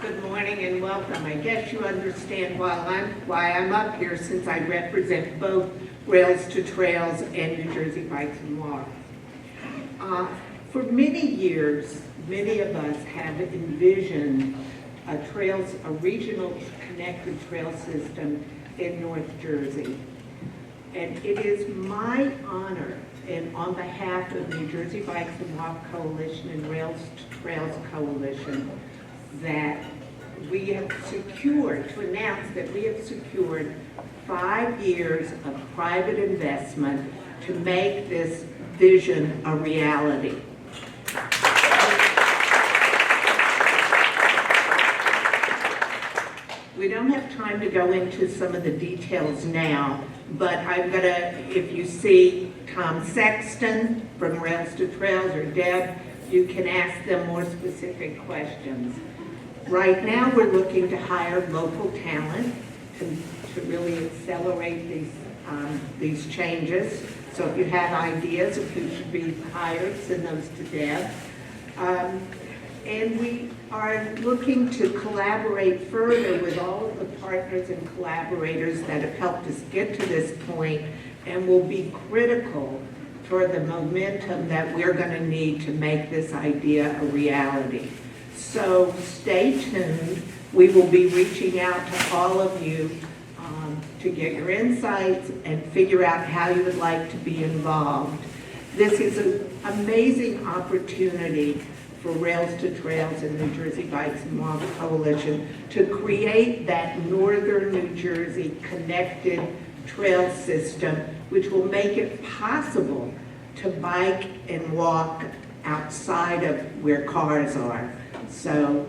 Good morning and welcome. I guess you understand why I'm up here, since I represent both Rails to Trails and New Jersey Bikes and Walks. For many years, many of us have envisioned a regional connected trail system in North Jersey. And it is my honor, and on behalf of New Jersey Bikes and Walk Coalition and Rails to Trails Coalition, that we have secured, to announce that we have secured 5 years of private investment to make this vision a reality. We don't have time to go into some of the details now, but I'm gonna, if you see Tom Sexton from Rails to Trails or Deb, you can ask them more specific questions. Right now, we're looking to hire local talent to really accelerate these changes. So if you have ideas of who should be hired, send those to Deb. And we are looking to collaborate further with all of the partners and collaborators that have helped us get to this point and will be critical for the momentum that we're going to need to make this idea a reality. So stay tuned. We will be reaching out to all of you to get your insights and figure out how you would like to be involved. This is an amazing opportunity for Rails to Trails and New Jersey Bikes and Walk Coalition to create that northern New Jersey connected trail system, which will make it possible to bike and walk outside of where cars are. So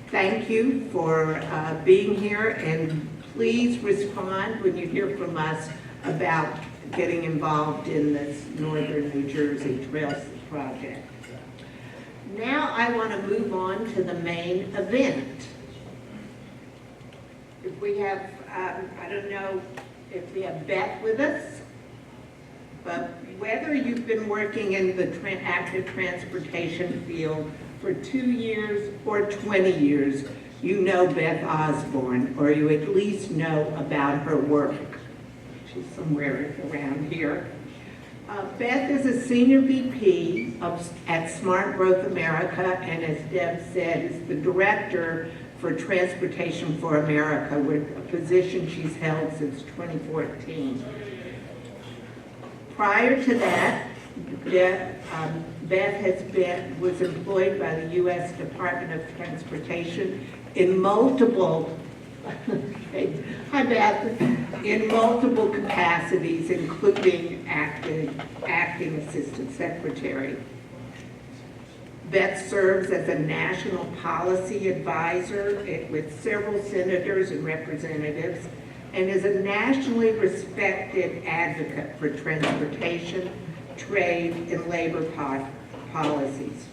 thank you for being here, and please respond when you hear from us about getting involved in this Northern New Jersey Trails project. Now I want to move on to the main event. If we have, I don't know if we have Beth with us, but whether you've been working in the active transportation field for 2 years or 20 years, you know Beth Osborne, or you at least know about her work. She's somewhere around here. Beth is a senior VP at Smart Growth America, and as Deb said, is the director for Transportation for America, a position she's held since 2014. Prior to that, Beth was employed by the U.S. Department of Transportation in multiple, hi Beth, in multiple capacities, including acting assistant secretary. Beth serves as a national policy advisor with several senators and representatives, and is a nationally respected advocate for transportation, trade, and labor policies.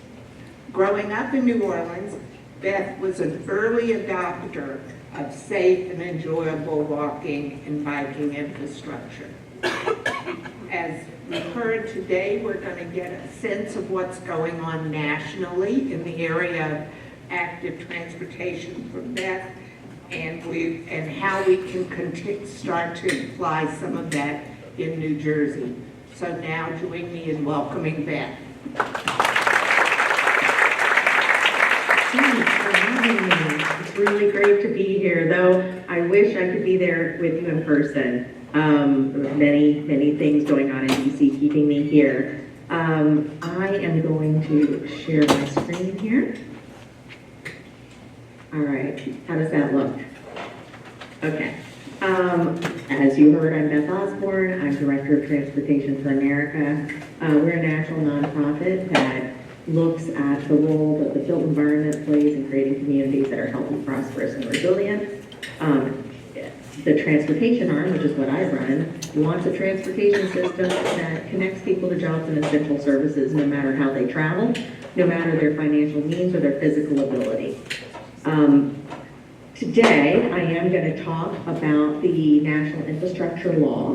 Growing up in New Orleans, Beth was an early adopter of safe and enjoyable walking and biking infrastructure. As we heard today, we're going to get a sense of what's going on nationally in the area of active transportation from Beth, and how we can start to apply some of that in New Jersey. So now join me in welcoming Beth. Thanks for having me. It's really great to be here, though I wish I could be there with you in person. Many things going on in DC keeping me here. I am going to share my screen here. All right, how does that look? Okay. As you heard, I'm Beth Osborne. I'm Director of Transportation for America. We're a national nonprofit that looks at the role that the built environment plays in creating communities that are healthy, prosperous, and resilient. The transportation arm, which is what I run, wants a transportation system that connects people to jobs and essential services no matter how they travel, no matter their financial means or their physical ability. Today, I am going to talk about the National Infrastructure Law.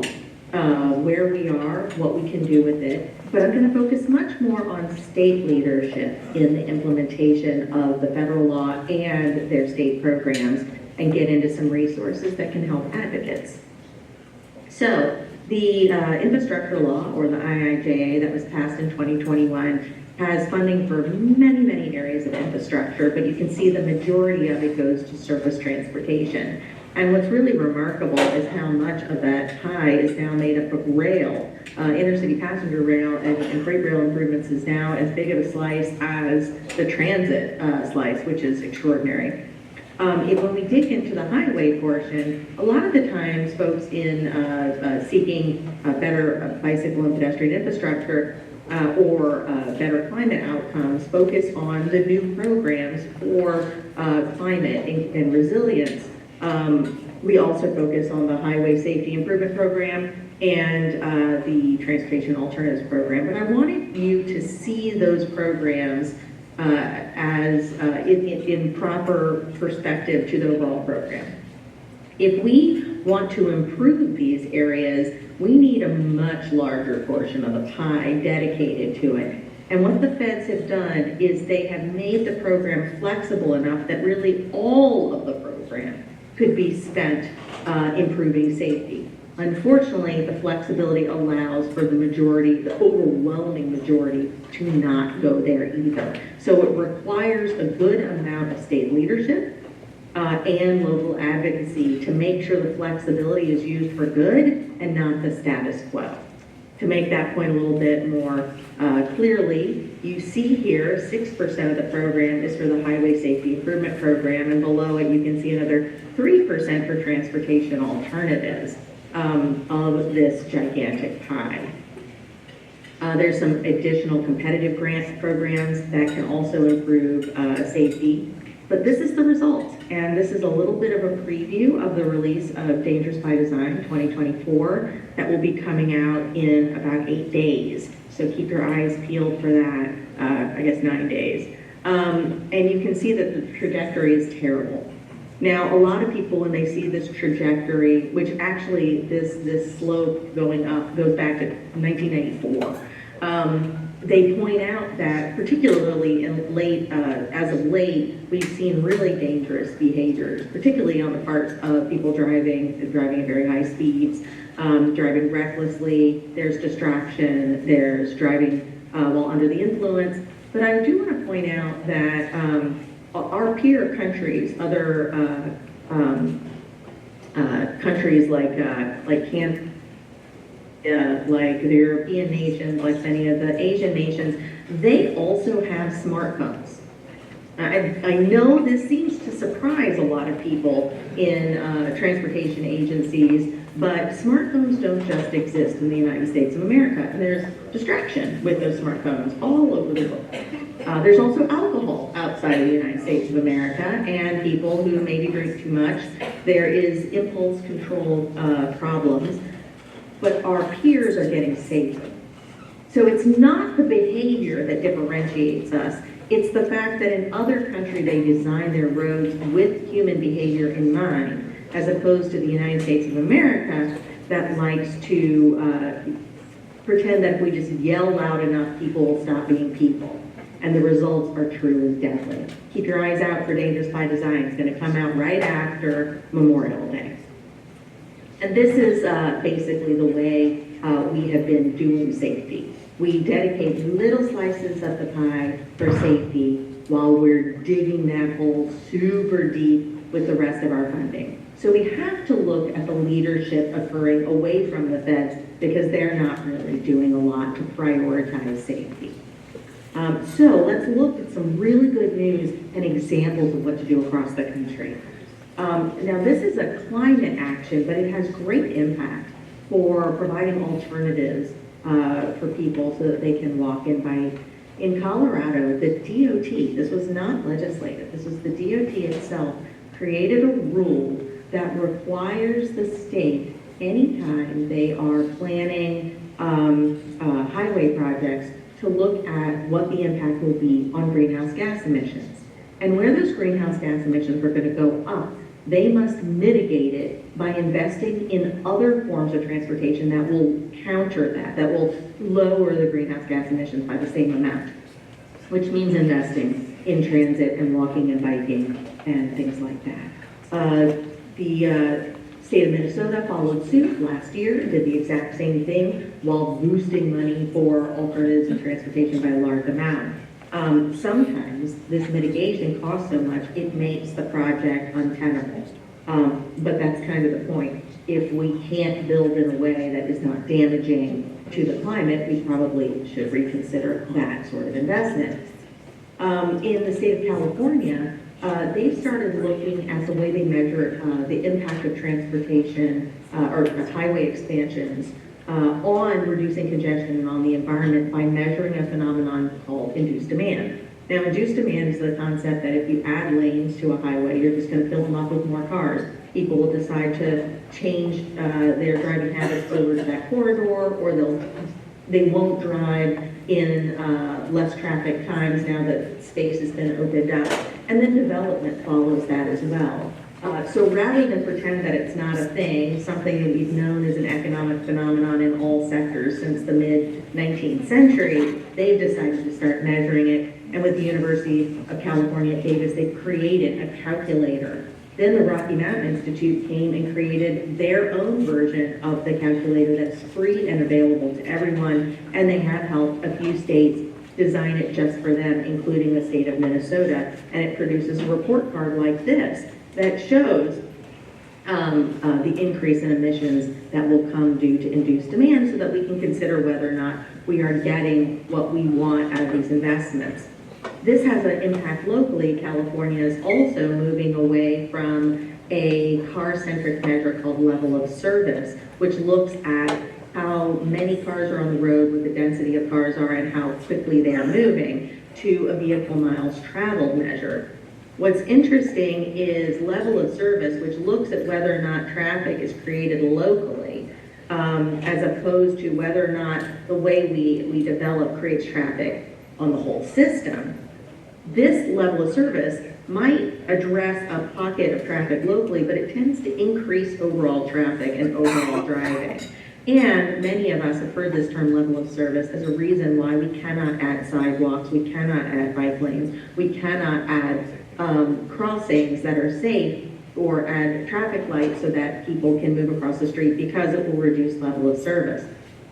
where we are, what we can do with it, but I'm going to focus much more on state leadership in the implementation of the federal law and their state programs, and get into some resources that can help advocates. So the infrastructure law, or the IIJA, that was passed in 2021 has funding for many, many areas of infrastructure, but you can see the majority of it goes to surface transportation. And what's really remarkable is how much of that pie is now made up of rail. Intercity passenger rail and freight rail improvements is now as big of a slice as the transit slice, which is extraordinary. When we dig into the highway portion, a lot of the times folks in seeking better bicycle and pedestrian infrastructure or better climate outcomes focus on the new programs for climate and resilience. We also focus on the Highway Safety Improvement Program and the Transportation Alternatives Program. But I wanted you to see those programs as in proper perspective to the overall program. If we want to improve these areas, we need a much larger portion of the pie dedicated to it. And what the feds have done is they have made the program flexible enough that really all of the program could be spent improving safety. Unfortunately, the flexibility allows for the majority, the overwhelming majority, to not go there either. So it requires a good amount of state leadership and local advocacy to make sure the flexibility is used for good and not the status quo. To make that point a little bit more clearly, you see here 6% of the program is for the Highway Safety Improvement Program, and below it you can see another 3% for transportation alternatives of this gigantic pie. There's some additional competitive grant programs that can also improve safety. But this is the result, and this is a little bit of a preview of the release of Dangerous by Design 2024 that will be coming out in about 8 days. So keep your eyes peeled for that, I guess 9 days. And you can see that the trajectory is terrible. Now, a lot of people, when they see this trajectory, which actually this slope going up goes back to 1994, they point out that particularly in as of late, we've seen really dangerous behaviors, particularly on the part of people driving at very high speeds, driving recklessly. There's distraction. There's driving while under the influence. But I do want to point out that our peer countries, other countries like the European nations, like many of the Asian nations, they also have smartphones. I know this seems to surprise a lot of people in transportation agencies, but smartphones don't just exist in the United States of America, and there's distraction with those smartphones all over the world. There's also alcohol outside of the United States of America, and people who maybe drink too much. There is impulse control problems, but our peers are getting safer. So it's not the behavior that differentiates us. It's the fact that in other countries they design their roads with human behavior in mind, as opposed to the United States of America that likes to pretend that if we just yell loud enough, people will stop being people. And the results are truly deadly. Keep your eyes out for Dangerous by Design. It's going to come out right after Memorial Day. And this is basically the way we have been doing safety. We dedicate little slices of the pie for safety while we're digging that hole super deep with the rest of our funding. So we have to look at the leadership occurring away from the feds because they're not really doing a lot to prioritize safety. So let's look at some really good news and examples of what to do across the country. Now this is a climate action, but it has great impact for providing alternatives for people so that they can walk and bike. In Colorado, the DOT, this was not legislative, this was the DOT itself, created a rule that requires the state, anytime they are planning highway projects, to look at what the impact will be on greenhouse gas emissions. And where those greenhouse gas emissions are going to go up they must mitigate it by investing in other forms of transportation that will counter that will lower the greenhouse gas emissions by the same amount, which means investing in transit and walking and biking and things like that. The state of Minnesota followed suit last year and did the exact same thing while boosting money for alternatives in transportation by a large amount. Sometimes this mitigation costs so much it makes the project untenable. But that's kind of the point. If we can't build in a way that is not damaging to the climate, we probably should reconsider that sort of investment. In the state of California, they started looking at the way they measure the impact of transportation or highway expansions on reducing congestion and on the environment by measuring a phenomenon called induced demand. Now, induced demand is the concept that if you add lanes to a highway, you're just going to fill them up with more cars. People will decide to change their driving habits over to that corridor, or they won't drive in less traffic times now that space has been opened up. And then development follows that as well. So rather than pretend that it's not a thing, something that we've known as an economic phenomenon in all sectors since the mid-19th century, they've decided to start measuring it. And with the University of California at Davis, they created a calculator. Then the Rocky Mountain Institute came and created their own version of the calculator that's free and available to everyone. And they have helped a few states design it just for them, including the state of Minnesota. And it produces a report card like this that shows the increase in emissions that will come due to induced demand so that we can consider whether or not we are getting what we want out of these investments. This has an impact locally. California is also moving away from a car-centric measure called level of service, which looks at how many cars are on the road, what the density of cars are, and how quickly they are moving, to a vehicle miles traveled measure. What's interesting is level of service, which looks at whether or not traffic is created locally, as opposed to whether or not the way we develop creates traffic on the whole system. This level of service might address a pocket of traffic locally, but it tends to increase overall traffic and overall driving. And many of us have heard this term level of service as a reason why we cannot add sidewalks, we cannot add bike lanes, we cannot add crossings that are safe, or add traffic lights so that people can move across the street, because it will reduce level of service.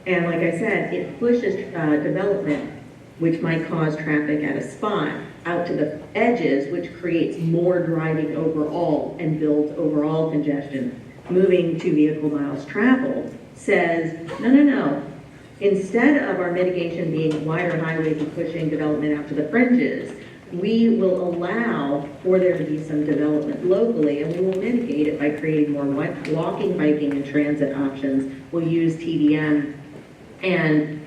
And like I said, it pushes development, which might cause traffic at a spot, out to the edges, which creates more driving overall and builds overall congestion. Moving to vehicle miles traveled says, no. Instead of our mitigation being wider highways and pushing development out to the fringes, we will allow for there to be some development locally, and we will mitigate it by creating more walking, biking, and transit options. We'll use TDM, and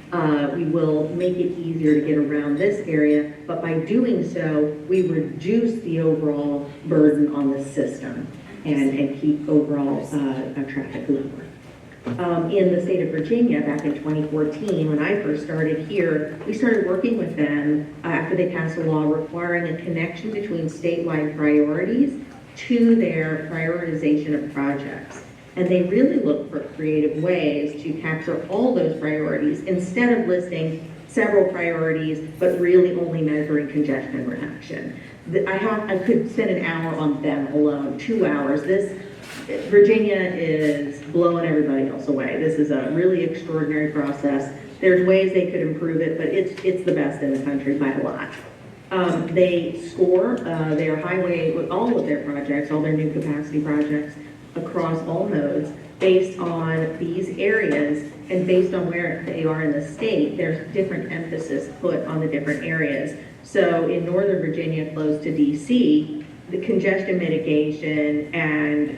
we will make it easier to get around this area, but by doing so, we reduce the overall burden on the system and keep overall traffic lower. In the state of Virginia, back in 2014, when I first started here, we started working with them after they passed a law requiring a connection between statewide priorities to their prioritization of projects. And they really look for creative ways to capture all those priorities instead of listing several priorities, but really only measuring congestion reduction. I could spend an hour on them alone, 2 hours. Virginia is blowing everybody else away. This is a really extraordinary process. There's ways they could improve it, but it's the best in the country by a lot. They score their highway with all of their projects, all their new capacity projects across all nodes based on these areas, and based on where they are in the state, there's different emphasis put on the different areas. So in Northern Virginia, close to DC, the congestion mitigation and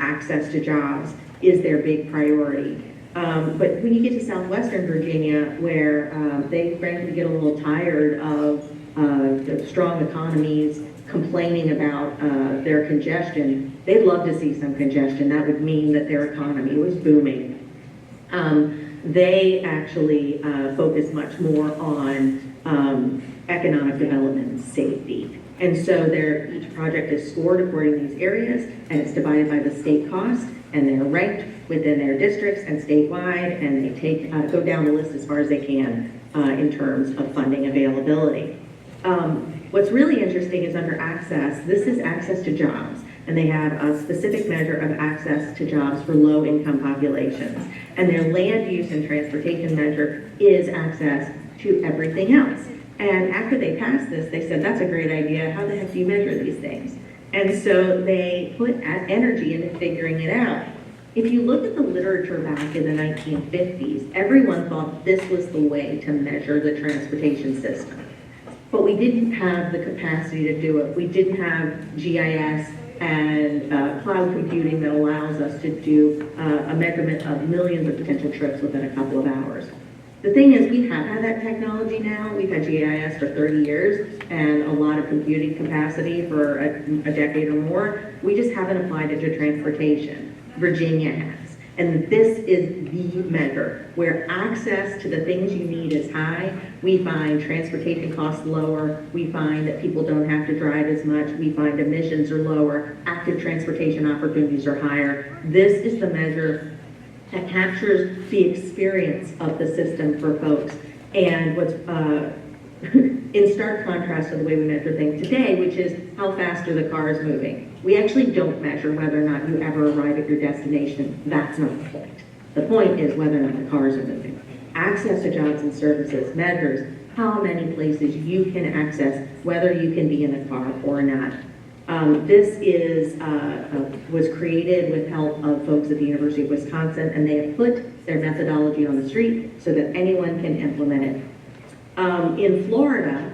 access to jobs is their big priority. But when you get to Southwestern Virginia, where they frankly get a little tired of the strong economies complaining about their congestion, they'd love to see some congestion. That would mean that their economy was booming. They actually focus much more on economic development and safety. And so each project is scored according to these areas, and it's divided by the state cost, and they're ranked within their districts and statewide, and they go down the list as far as they can in terms of funding availability. What's really interesting is under access, this is access to jobs, and they have a specific measure of access to jobs for low-income populations. And their land use and transportation measure is access to everything else. And after they passed this, they said, that's a great idea. How the heck do you measure these things? And so they put energy into figuring it out. If you look at the literature back in the 1950s, everyone thought this was the way to measure the transportation system. But we didn't have the capacity to do it. We didn't have GIS and cloud computing that allows us to do a measurement of millions of potential trips within a couple of hours. The thing is, we have had that technology now. We've had GIS for 30 years and a lot of computing capacity for a decade or more. We just haven't applied it to transportation. Virginia has. And this is the measure where access to the things you need is high. We find transportation costs lower. We find that people don't have to drive as much. We find emissions are lower. Active transportation opportunities are higher. This is the measure that captures the experience of the system for folks. And what's in stark contrast to the way we measure things today, which is how fast are the cars moving. We actually don't measure whether or not you ever arrive at your destination. That's not the point. The point is whether or not the cars are moving. Access to jobs and services measures how many places you can access, whether you can be in a car or not. This was created with help of folks at the University of Wisconsin, and they have put their methodology on the street so that anyone can implement it. In Florida,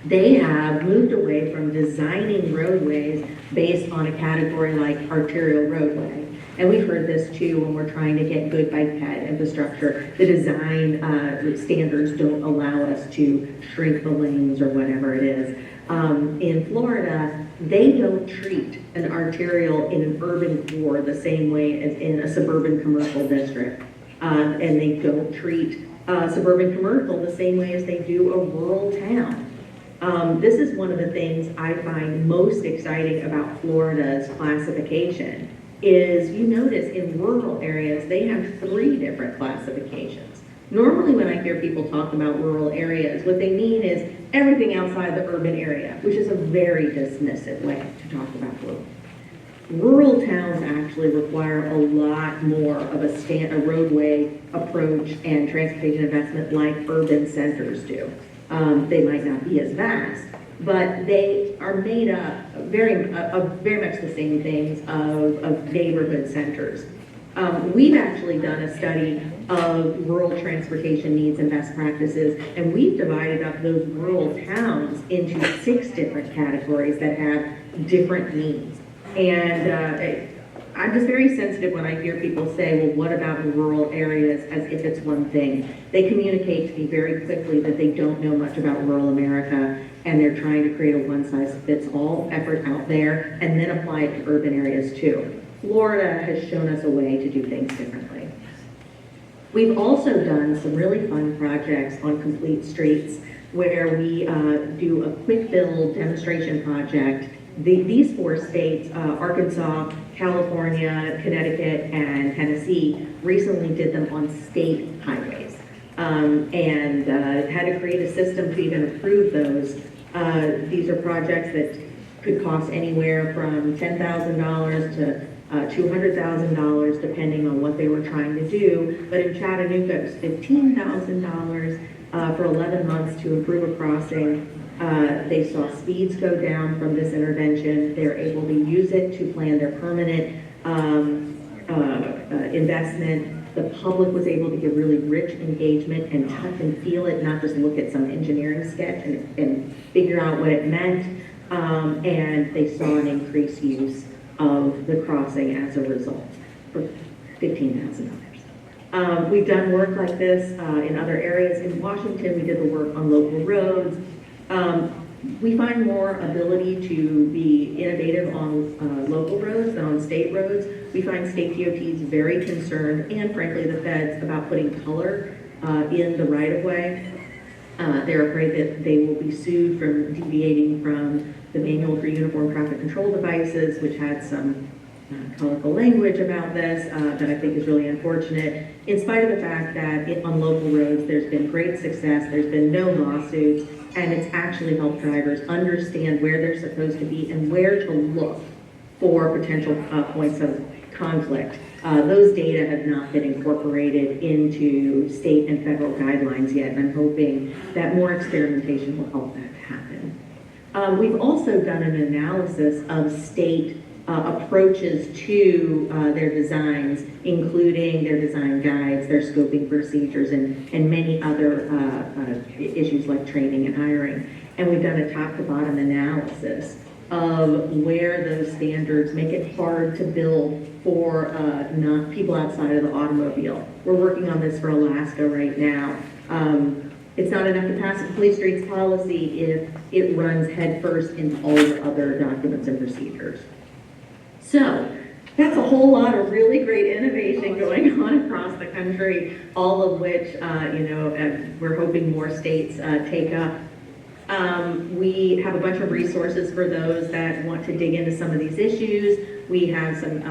they have moved away from designing roadways based on a category like arterial roadway. And we've heard this too when we're trying to get good bike ped infrastructure. The design standards don't allow us to shrink the lanes or whatever it is. In Florida, they don't treat an arterial in an urban core the same way as in a suburban commercial district. And they don't treat suburban commercial the same way as they do a rural town. This is one of the things I find most exciting about Florida's classification is you notice in rural areas, they have 3 different classifications. Normally when I hear people talk about rural areas, what they mean is everything outside the urban area, which is a very dismissive way to talk about rural. Rural towns actually require a lot more of a roadway approach and transportation investment like urban centers do. They might not be as vast, but they are made up of very much the same things of neighborhood centers. We've actually done a study of rural transportation needs and best practices, and we've divided up those rural towns into 6 different categories that have different needs. And I'm just very sensitive when I hear people say, well, what about rural areas, as if it's one thing. They communicate to me very quickly that they don't know much about rural America, and they're trying to create a one-size-fits-all effort out there and then apply it to urban areas too. Florida has shown us a way to do things differently. We've also done some really fun projects on complete streets where we do a quick build demonstration project. These 4 states, Arkansas, California, Connecticut, and Tennessee, recently did them on state highways and had to create a system to even approve those. These are projects that could cost anywhere from $10,000 to $200,000 depending on what they were trying to do. But in Chattanooga, it was $15,000 for 11 months to improve a crossing. They saw speeds go down from this intervention. They're able to use it to plan their permanent investment. The public was able to get really rich engagement and touch and feel it, not just look at some engineering sketch and figure out what it meant. And they saw an increased use of the crossing as a result for $15,000. We've done work like this in other areas. In Washington, we did the work on local roads. We find more ability to be innovative on local roads than on state roads. We find state DOTs very concerned, and frankly the feds, about putting color in the right-of-way. They're afraid that they will be sued for deviating from the Manual for Uniform Traffic Control Devices, which had some colorful language about this that I think is really unfortunate, in spite of the fact that on local roads there's been great success, there's been no lawsuits, and it's actually helped drivers understand where they're supposed to be and where to look for potential points of conflict. Those data have not been incorporated into state and federal guidelines yet, and I'm hoping that more experimentation will help that happen. We've also done an analysis of state approaches to their designs, including their design guides, their scoping procedures, and many other issues like training and hiring. And we've done a top-to-bottom analysis of where those standards make it hard to build for not people outside of the automobile. We're working on this for Alaska right now. It's not enough to pass a police streets policy if it runs headfirst into all the other documents and procedures. So that's a whole lot of really great innovation going on across the country, all of which, we're hoping more states take up. We have a bunch of resources for those that want to dig into some of these issues. We have some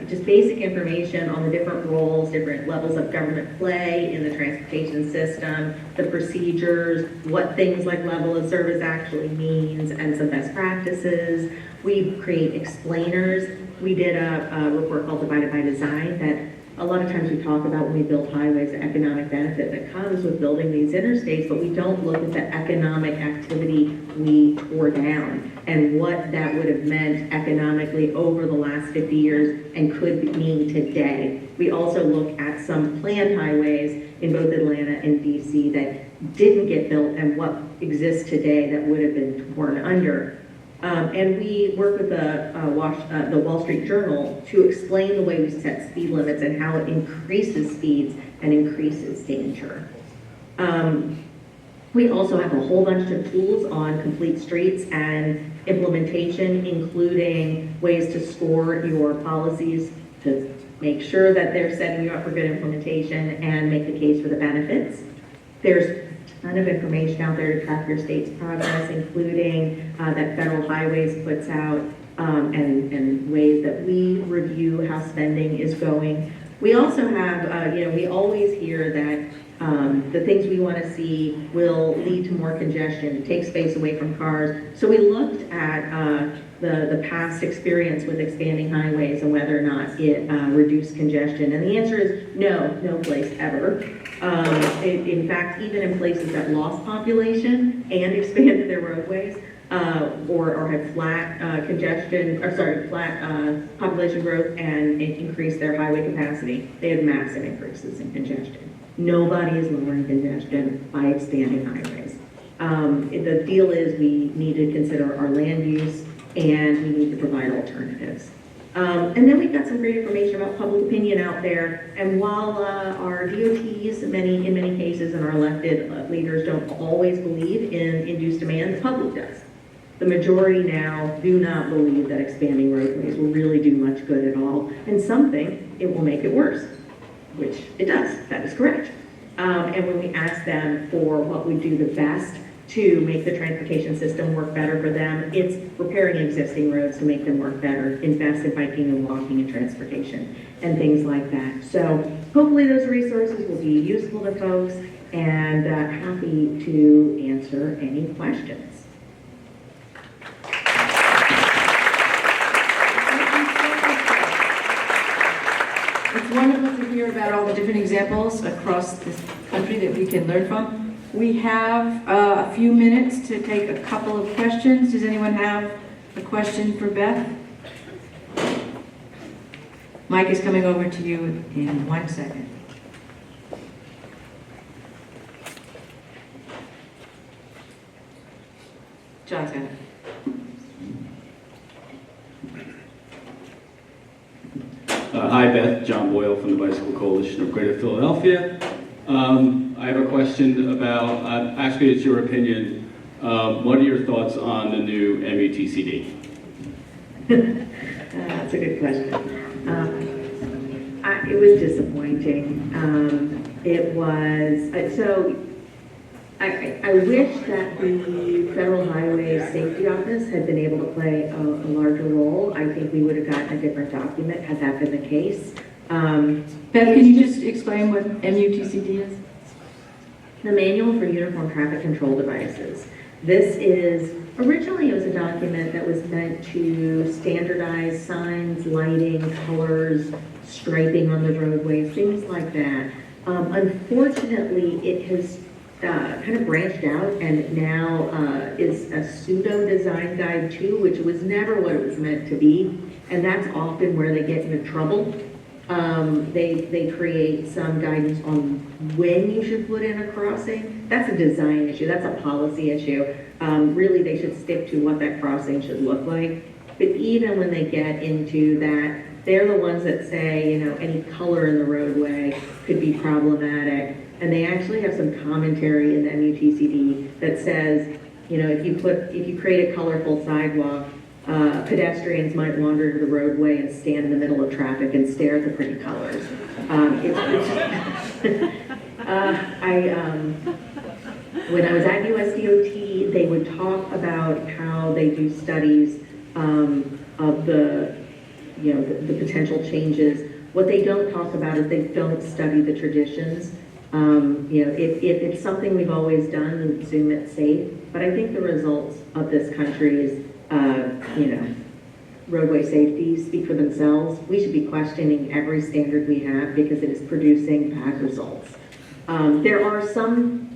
just basic information on the different roles, different levels of government play in the transportation system, the procedures, what things like level of service actually means, and some best practices. We create explainers. We did a report called Divided by Design that a lot of times we talk about when we build highways, the economic benefit that comes with building these interstates, but we don't look at the economic activity we tore down and what that would have meant economically over the last 50 years and could mean today. We also look at some planned highways in both Atlanta and DC that didn't get built and what exists today that would have been torn under. And we work with the Wall Street Journal to explain the way we set speed limits and how it increases speeds and increases danger. We also have a whole bunch of tools on complete streets and implementation, including ways to score your policies to make sure that they're setting you up for good implementation and make the case for the benefits. There's ton of information out there to track your state's progress, including that Federal Highways puts out and ways that we review how spending is going. We also have, we always hear that the things we want to see will lead to more congestion, take space away from cars. So we looked at the past experience with expanding highways and whether or not it reduced congestion. And the answer is no place ever. In fact, even in places that lost population and expanded their roadways or had flat flat population growth and increased their highway capacity, they had massive increases in congestion. Nobody is lowering congestion by expanding highways. The deal is we need to consider our land use and we need to provide alternatives. And then we've got some great information about public opinion out there. And while our DOTs, in many cases, and our elected leaders don't always believe in induced demand, the public does. The majority now do not believe that expanding roadways will really do much good at all. And some think it will make it worse, which it does. That is correct. And when we ask them for what would do the best to make the transportation system work better for them, it's repairing existing roads to make them work better, invest in biking and walking and transportation, and things like that. So hopefully those resources will be useful to folks, and happy to answer any questions. It's wonderful to hear about all the different examples across this country that we can learn from. We have a few minutes to take a couple of questions. Does anyone have a question for Beth? Mike is coming over to you in 1 second. John's got it. Hi, Beth. John Boyle from the Bicycle Coalition of Greater Philadelphia. I have a question about, actually it's your opinion, what are your thoughts on the new MUTCD? That's a good question. It was disappointing. It was, so I wish that the Federal Highway Safety Office had been able to play a larger role. I think we would have gotten a different document had that been the case. Beth, can you just explain what MUTCD is? The Manual for Uniform Traffic Control Devices. This is, originally it was a document that was meant to standardize signs, lighting, colors, striping on the roadways, things like that. Unfortunately, it has kind of branched out and now is a pseudo design guide too, which was never what it was meant to be. And that's often where they get into trouble. They create some guidance on when you should put in a crossing. That's a design issue, that's a policy issue. Really, they should stick to what that crossing should look like. But even when they get into that, they're the ones that say, you know, any color in the roadway could be problematic. And they actually have some commentary in the MUTCD that says, you know, if you create a colorful sidewalk, pedestrians might wander into the roadway and stand in the middle of traffic and stare at the pretty colors. When I was at USDOT, they would talk about how they do studies of the potential changes. What they don't talk about is they don't study the traditions. If it's something we've always done, we assume it's safe. But I think the results of this country's, roadway safety speak for themselves. We should be questioning every standard we have because it is producing bad results. There are some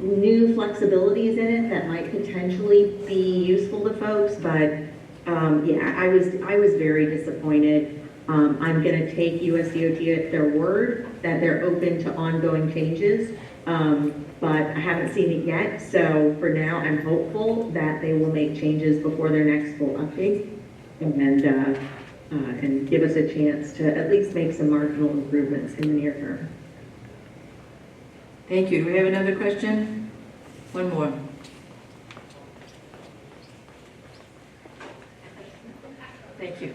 new flexibilities in it that might potentially be useful to folks, but I was very disappointed. I'm going to take USDOT at their word that they're open to ongoing changes, but I haven't seen it yet. So for now, I'm hopeful that they will make changes before their next full update and give us a chance to at least make some marginal improvements in the near term. Thank you. Do we have another question? One more. Thank you.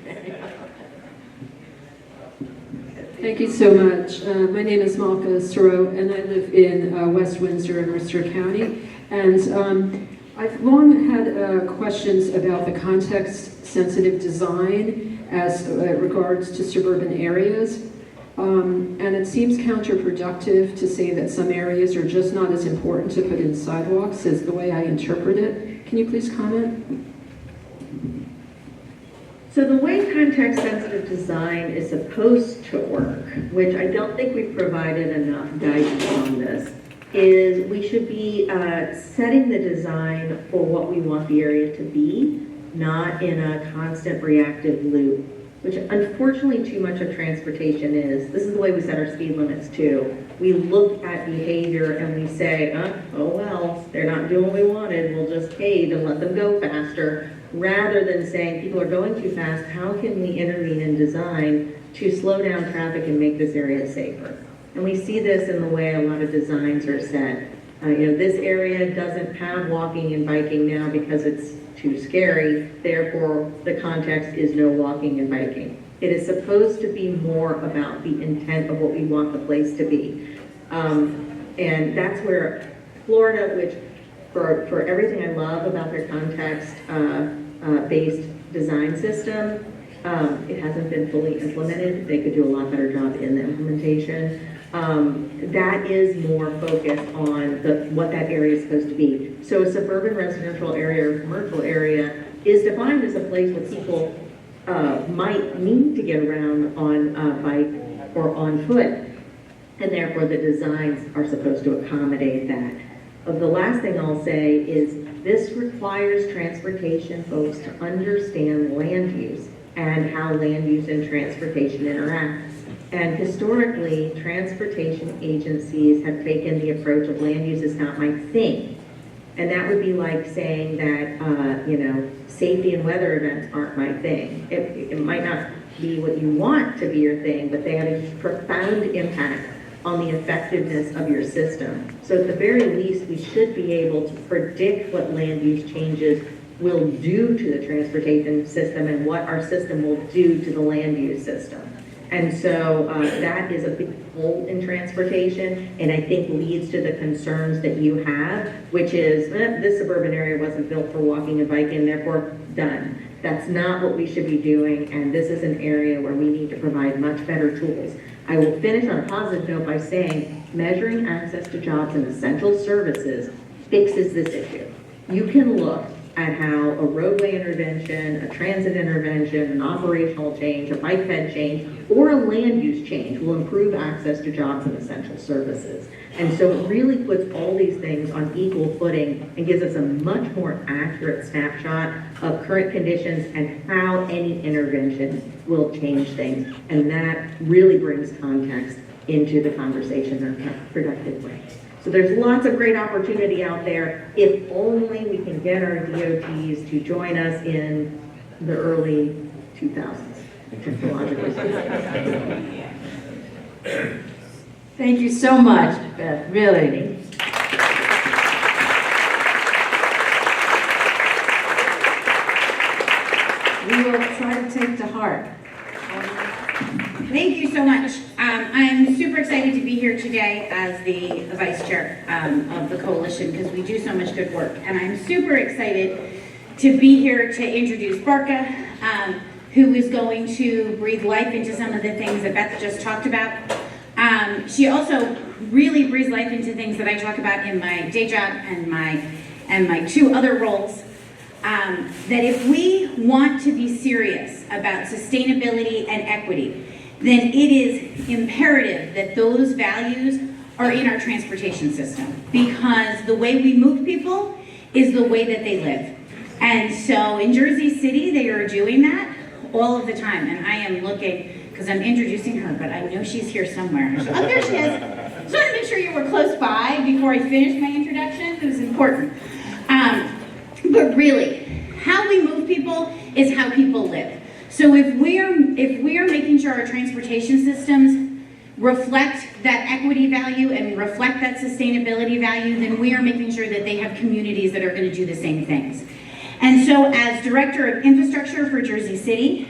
Thank you so much. My name is Malka Soro, and I live in West Windsor in Worcester County. And I've long had questions about the context-sensitive design as regards to suburban areas. And it seems counterproductive to say that some areas are just not as important to put in sidewalks as the way I interpret it. Can you please comment? So the way context-sensitive design is supposed to work, which I don't think we've provided enough guidance on this, is we should be setting the design for what we want the area to be, not in a constant reactive loop, which unfortunately too much of transportation is. This is the way we set our speed limits too. We look at behavior and we say, oh well, they're not doing what we wanted, we'll just cave and let them go faster, rather than saying people are going too fast, how can we intervene in design to slow down traffic and make this area safer? And we see this in the way a lot of designs are set. This area doesn't have walking and biking now because it's too scary, therefore the context is no walking and biking. It is supposed to be more about the intent of what we want the place to be. And that's where Florida, which for everything I love about their context-based design system, it hasn't been fully implemented. They could do a lot better job in the implementation. That is more focused on what that area is supposed to be. So a suburban residential area or commercial area is defined as a place where people might need to get around on a bike or on foot, and therefore the designs are supposed to accommodate that. The last thing I'll say is this requires transportation folks to understand land use and how land use and transportation interact. And historically, transportation agencies have taken the approach of land use is not my thing. And that would be like saying that, safety and weather events aren't my thing. It might not be what you want to be your thing, but they have a profound impact on the effectiveness of your system. So at the very least, we should be able to predict what land use changes will do to the transportation system and what our system will do to the land use system. And so that is a big hole in transportation, and I think leads to the concerns that you have, which is this suburban area wasn't built for walking and biking, therefore done. That's not what we should be doing, and this is an area where we need to provide much better tools. I will finish on a positive note by saying measuring access to jobs and essential services fixes this issue. You can look at how a roadway intervention, a transit intervention, an operational change, a bike ped change, or a land use change will improve access to jobs and essential services. And so it really puts all these things on equal footing and gives us a much more accurate snapshot of current conditions and how any intervention will change things. And that really brings context into the conversation in a productive way. So there's lots of great opportunity out there if only we can get our DOTs to join us in the early 2000s, technologically speaking. Thank you so much, Beth, really. We will try to take to heart. Thank you so much. I'm super excited to be here today as the vice chair of the coalition because we do so much good work. And I'm super excited to be here to introduce Barkha, who is going to breathe life into some of the things that Beth just talked about. She also really breathes life into things that I talk about in my day job and my two other roles. That if we want to be serious about sustainability and equity, then it is imperative that those values are in our transportation system because the way we move people is the way that they live. And so in Jersey City, they are doing that all of the time. And I am looking, because I'm introducing her, but I know she's here somewhere. Oh, there she is. Just wanted to make sure you were close by before I finished my introduction. It was important. But really, how we move people is how people live. So if we are making sure our transportation systems reflect that equity value and reflect that sustainability value, then we are making sure that they have communities that are going to do the same things. And so as Director of Infrastructure for Jersey City,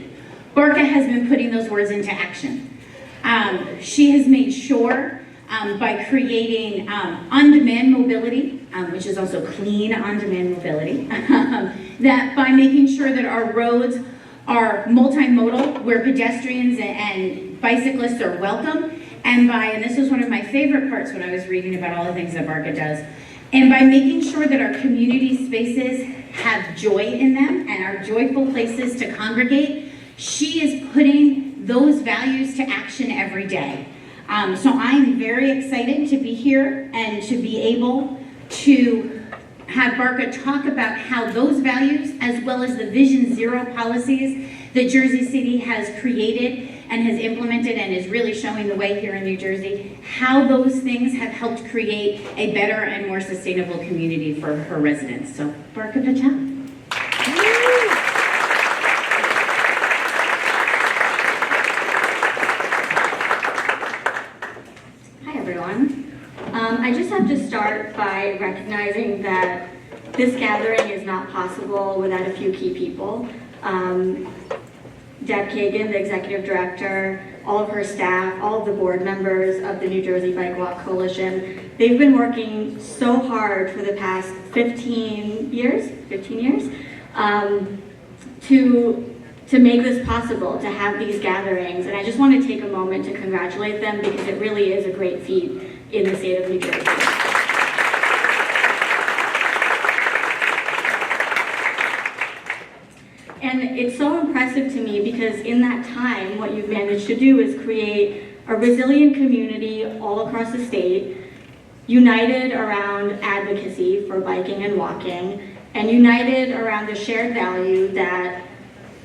Barkha has been putting those words into action. She has made sure by creating on-demand mobility, which is also clean on-demand mobility, that by making sure that our roads are multimodal, where pedestrians and bicyclists are welcome, and this is one of my favorite parts when I was reading about all the things that Barkha does, and by making sure that our community spaces have joy in them and are joyful places to congregate, she is putting those values to action every day. So I'm very excited to be here and to be able to have Barkha talk about how those values, as well as the Vision Zero policies that Jersey City has created and has implemented and is really showing the way here in New Jersey, how those things have helped create a better and more sustainable community for her residents. So, Barkha Patel. I just have to start by recognizing that this gathering is not possible without a few key people. Deb Kagan, the executive director, all of her staff, all of the board members of the New Jersey Bike Walk Coalition, they've been working so hard for the past 15 years, to make this possible, to have these gatherings. And I just want to take a moment to congratulate them because it really is a great feat in the state of New Jersey. And it's so impressive to me because in that time, what you've managed to do is create a resilient community all across the state, united around advocacy for biking and walking, and united around the shared value that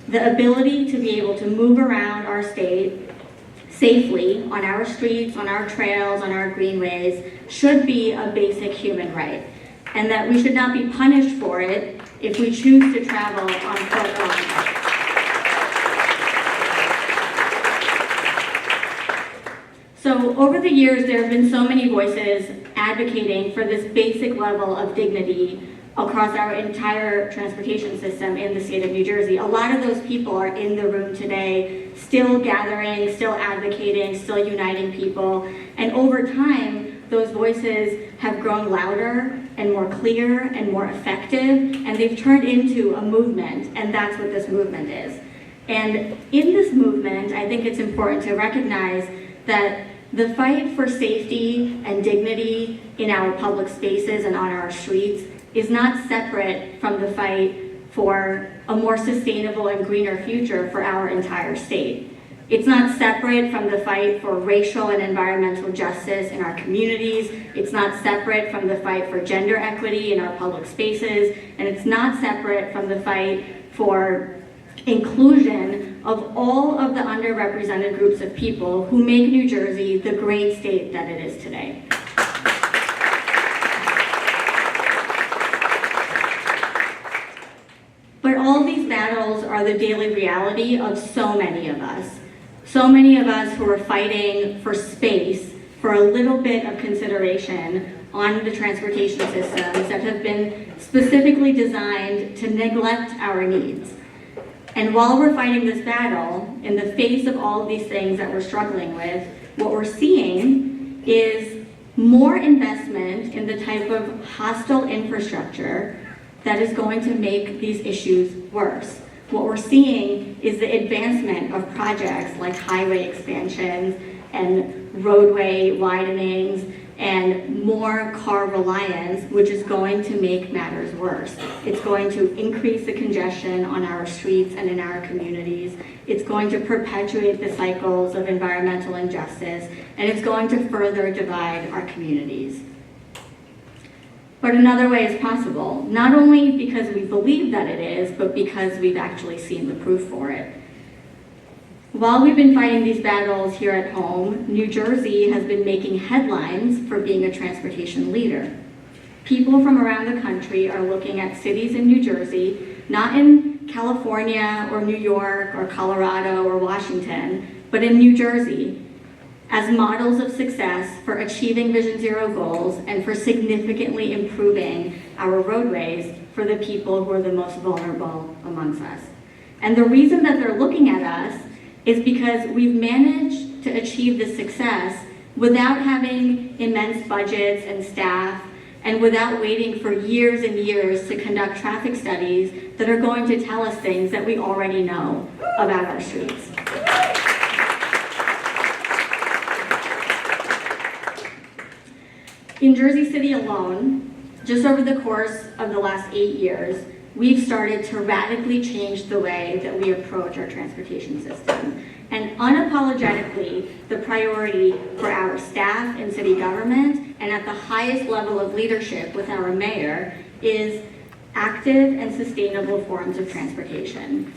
the ability to be able to move around our state safely on our streets, on our trails, on our greenways should be a basic human right, and that we should not be punished for it if we choose to travel on foot or on bike. So over the years, there have been so many voices advocating for this basic level of dignity across our entire transportation system in the state of New Jersey. A lot of those people are in the room today, still gathering, still advocating, still uniting people. And over time, those voices have grown louder and more clear and more effective, and they've turned into a movement, and that's what this movement is. And in this movement, I think it's important to recognize that the fight for safety and dignity in our public spaces and on our streets is not separate from the fight for a more sustainable and greener future for our entire state. It's not separate from the fight for racial and environmental justice in our communities. It's not separate from the fight for gender equity in our public spaces. And it's not separate from the fight for inclusion of all of the underrepresented groups of people who make New Jersey the great state that it is today. But all these battles are the daily reality of so many of us. So many of us who are fighting for space, for a little bit of consideration on the transportation systems that have been specifically designed to neglect our needs. And while we're fighting this battle, in the face of all of these things that we're struggling with, what we're seeing is more investment in the type of hostile infrastructure that is going to make these issues worse. What we're seeing is the advancement of projects like highway expansions and roadway widenings and more car reliance, which is going to make matters worse. It's going to increase the congestion on our streets and in our communities. It's going to perpetuate the cycles of environmental injustice, and it's going to further divide our communities. But another way is possible, not only because we believe that it is, but because we've actually seen the proof for it. While we've been fighting these battles here at home, New Jersey has been making headlines for being a transportation leader. People from around the country are looking at cities in New Jersey, not in California or New York or Colorado or Washington, but in New Jersey, as models of success for achieving Vision Zero goals and for significantly improving our roadways for the people who are the most vulnerable amongst us. And the reason that they're looking at us is because we've managed to achieve this success without having immense budgets and staff and without waiting for years and years to conduct traffic studies that are going to tell us things that we already know about our streets. In Jersey City alone, just over the course of the last 8 years, we've started to radically change the way that we approach our transportation system. And unapologetically, the priority for our staff in city government and at the highest level of leadership with our mayor is active and sustainable forms of transportation.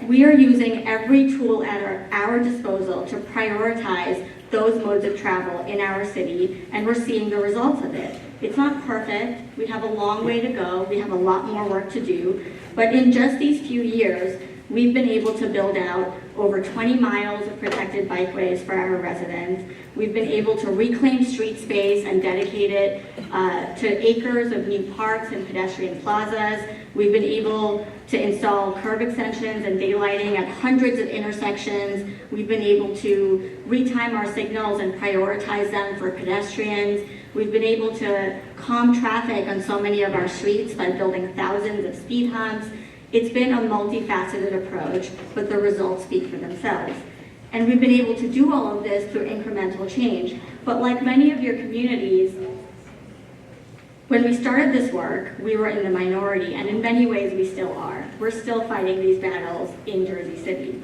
We are using every tool at our disposal to prioritize those modes of travel in our city, and we're seeing the results of it. It's not perfect. We have a long way to go. We have a lot more work to do. But in just these few years, we've been able to build out over 20 miles of protected bikeways for our residents. We've been able to reclaim street space and dedicate it to acres of new parks and pedestrian plazas. We've been able to install curb extensions and daylighting at hundreds of intersections. We've been able to retime our signals and prioritize them for pedestrians. We've been able to calm traffic on so many of our streets by building thousands of speed humps. It's been a multifaceted approach, but the results speak for themselves. And we've been able to do all of this through incremental change. But like many of your communities, when we started this work, we were in the minority, and in many ways we still are. We're still fighting these battles in Jersey City.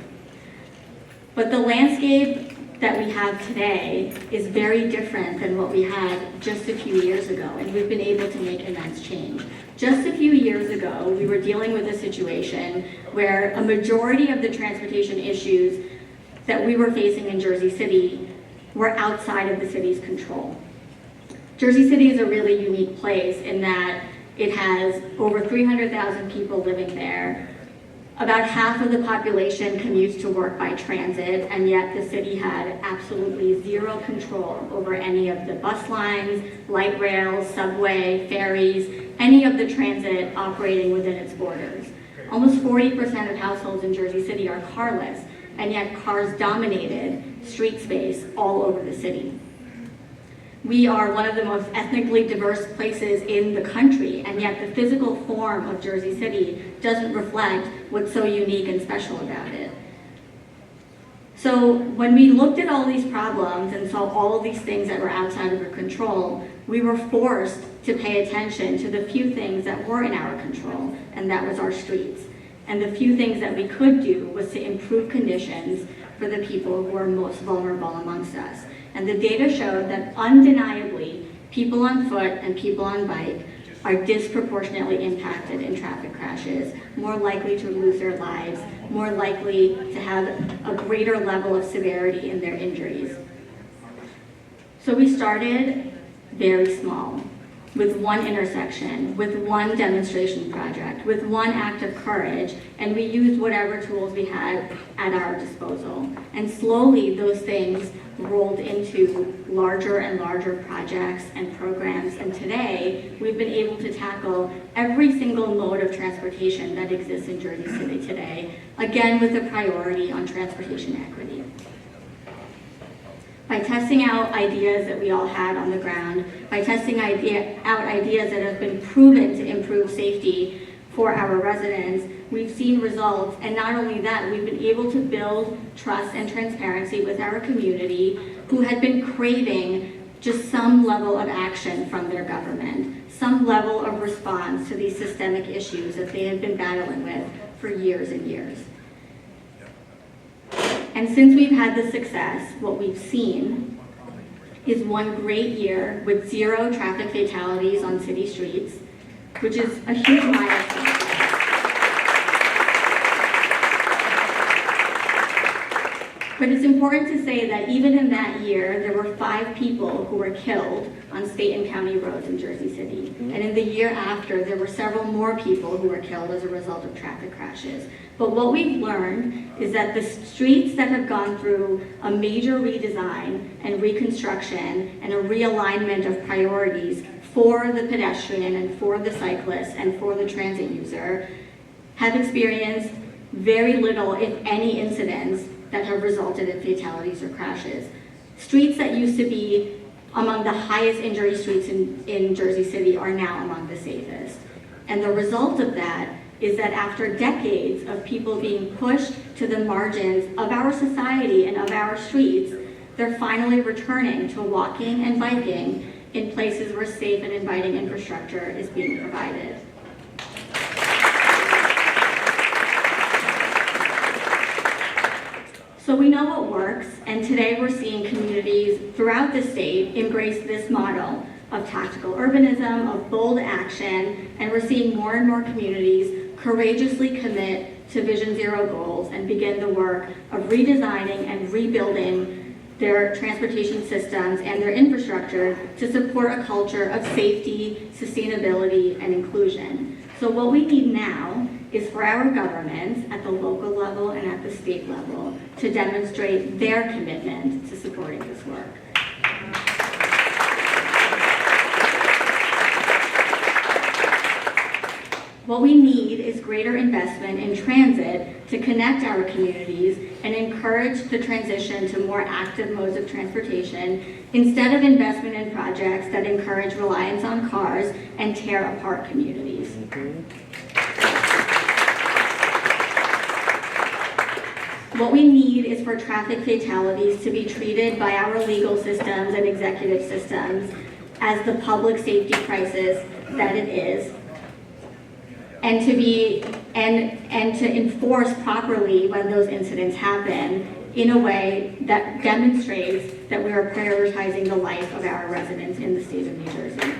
But the landscape that we have today is very different than what we had just a few years ago, and we've been able to make immense change. Just a few years ago, we were dealing with a situation where a majority of the transportation issues that we were facing in Jersey City were outside of the city's control. Jersey City is a really unique place in that it has over 300,000 people living there. About half of the population commutes to work by transit, and yet the city had absolutely zero control over any of the bus lines, light rails, subway, ferries, any of the transit operating within its borders. Almost 40% of households in Jersey City are carless, and yet cars dominated street space all over the city. We are one of the most ethnically diverse places in the country, and yet the physical form of Jersey City doesn't reflect what's so unique and special about it. So when we looked at all these problems and saw all of these things that were outside of our control, we were forced to pay attention to the few things that were in our control, and that was our streets. And the few things that we could do was to improve conditions for the people who are most vulnerable amongst us. And the data showed that undeniably, people on foot and people on bike are disproportionately impacted in traffic crashes, more likely to lose their lives, more likely to have a greater level of severity in their injuries. So we started very small, with one intersection, with one demonstration project, with one act of courage, and we used whatever tools we had at our disposal. And slowly those things rolled into larger and larger projects and programs, and today we've been able to tackle every single mode of transportation that exists in Jersey City today, again with a priority on transportation equity. By testing out ideas that we all had on the ground, by testing out ideas that have been proven to improve safety for our residents, we've seen results, and not only that, we've been able to build trust and transparency with our community who had been craving just some level of action from their government, some level of response to these systemic issues that they had been battling with for years and years. And since we've had this success, what we've seen is one great year with 0 traffic fatalities on city streets, which is a huge milestone. But it's important to say that even in that year, there were 5 people who were killed on state and county roads in Jersey City. And in the year after, there were several more people who were killed as a result of traffic crashes. But what we've learned is that the streets that have gone through a major redesign and reconstruction and a realignment of priorities for the pedestrian and for the cyclist and for the transit user have experienced very little, if any, incidents that have resulted in fatalities or crashes. Streets that used to be among the highest injury streets in Jersey City are now among the safest. And the result of that is that after decades of people being pushed to the margins of our society and of our streets, they're finally returning to walking and biking in places where safe and inviting infrastructure is being provided. So we know what works, and today we're seeing communities throughout the state embrace this model of tactical urbanism, of bold action, and we're seeing more and more communities courageously commit to Vision Zero goals and begin the work of redesigning and rebuilding their transportation systems and their infrastructure to support a culture of safety, sustainability, and inclusion. So what we need now is for our governments at the local level and at the state level to demonstrate their commitment to supporting this work. What we need is greater investment in transit to connect our communities and encourage the transition to more active modes of transportation instead of investment in projects that encourage reliance on cars and tear apart communities. What we need is for traffic fatalities to be treated by our legal systems and executive systems as the public safety crisis that it is, and to enforce properly when those incidents happen in a way that demonstrates that we are prioritizing the life of our residents in the state of New Jersey.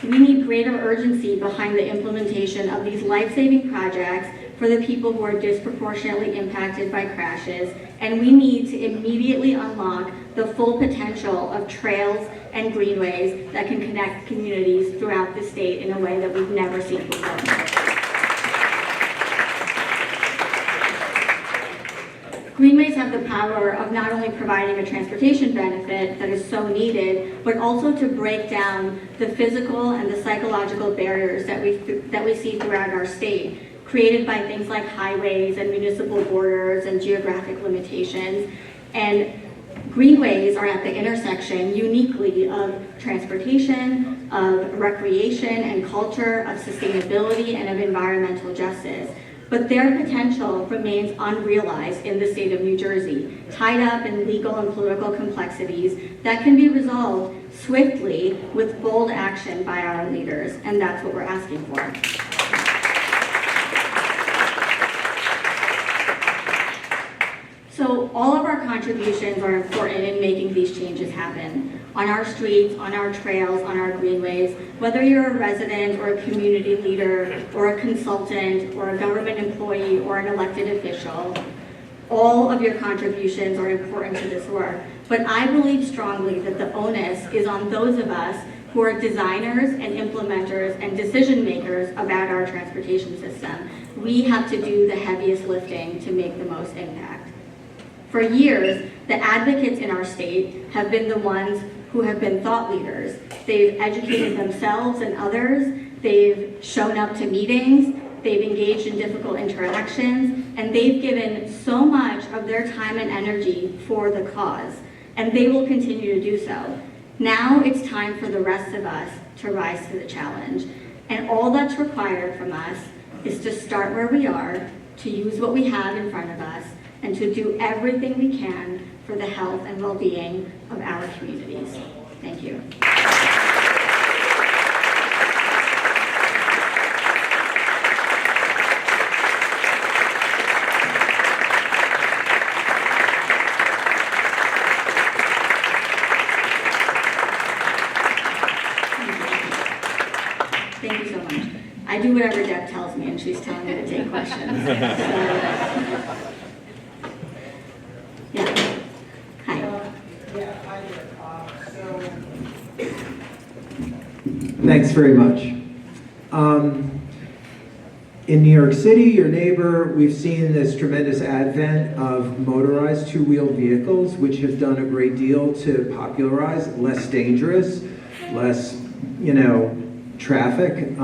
We need greater urgency behind the implementation of these life-saving projects for the people who are disproportionately impacted by crashes, and we need to immediately unlock the full potential of trails and greenways that can connect communities throughout the state in a way that we've never seen before. Greenways have the power of not only providing a transportation benefit that is so needed, but also to break down the physical and the psychological barriers that we see throughout our state, created by things like highways and municipal borders and geographic limitations. And greenways are at the intersection uniquely of transportation, of recreation and culture, of sustainability, and of environmental justice. But their potential remains unrealized in the state of New Jersey, tied up in legal and political complexities that can be resolved swiftly with bold action by our leaders, and that's what we're asking for. So all of our contributions are important in making these changes happen. On our streets, on our trails, on our greenways, whether you're a resident or a community leader or a consultant or a government employee or an elected official, all of your contributions are important to this work. But I believe strongly that the onus is on those of us who are designers and implementers and decision makers about our transportation system. We have to do the heaviest lifting to make the most impact. For years, the advocates in our state have been the ones who have been thought leaders. They've educated themselves and others, they've shown up to meetings, they've engaged in difficult interactions, and they've given so much of their time and energy for the cause, and they will continue to do so. Now it's time for the rest of us to rise to the challenge, and all that's required from us is to start where we are, to use what we have in front of us, and to do everything we can for the health and well-being of our communities. Thank you. Thank you so much. I do whatever Deb tells me, and she's telling me to take questions. Yeah. Hi. Hi there. Thanks very much. In New York City, your neighbor, we've seen this tremendous advent of motorized two-wheeled vehicles, which have done a great deal to popularize less dangerous, less, traffic.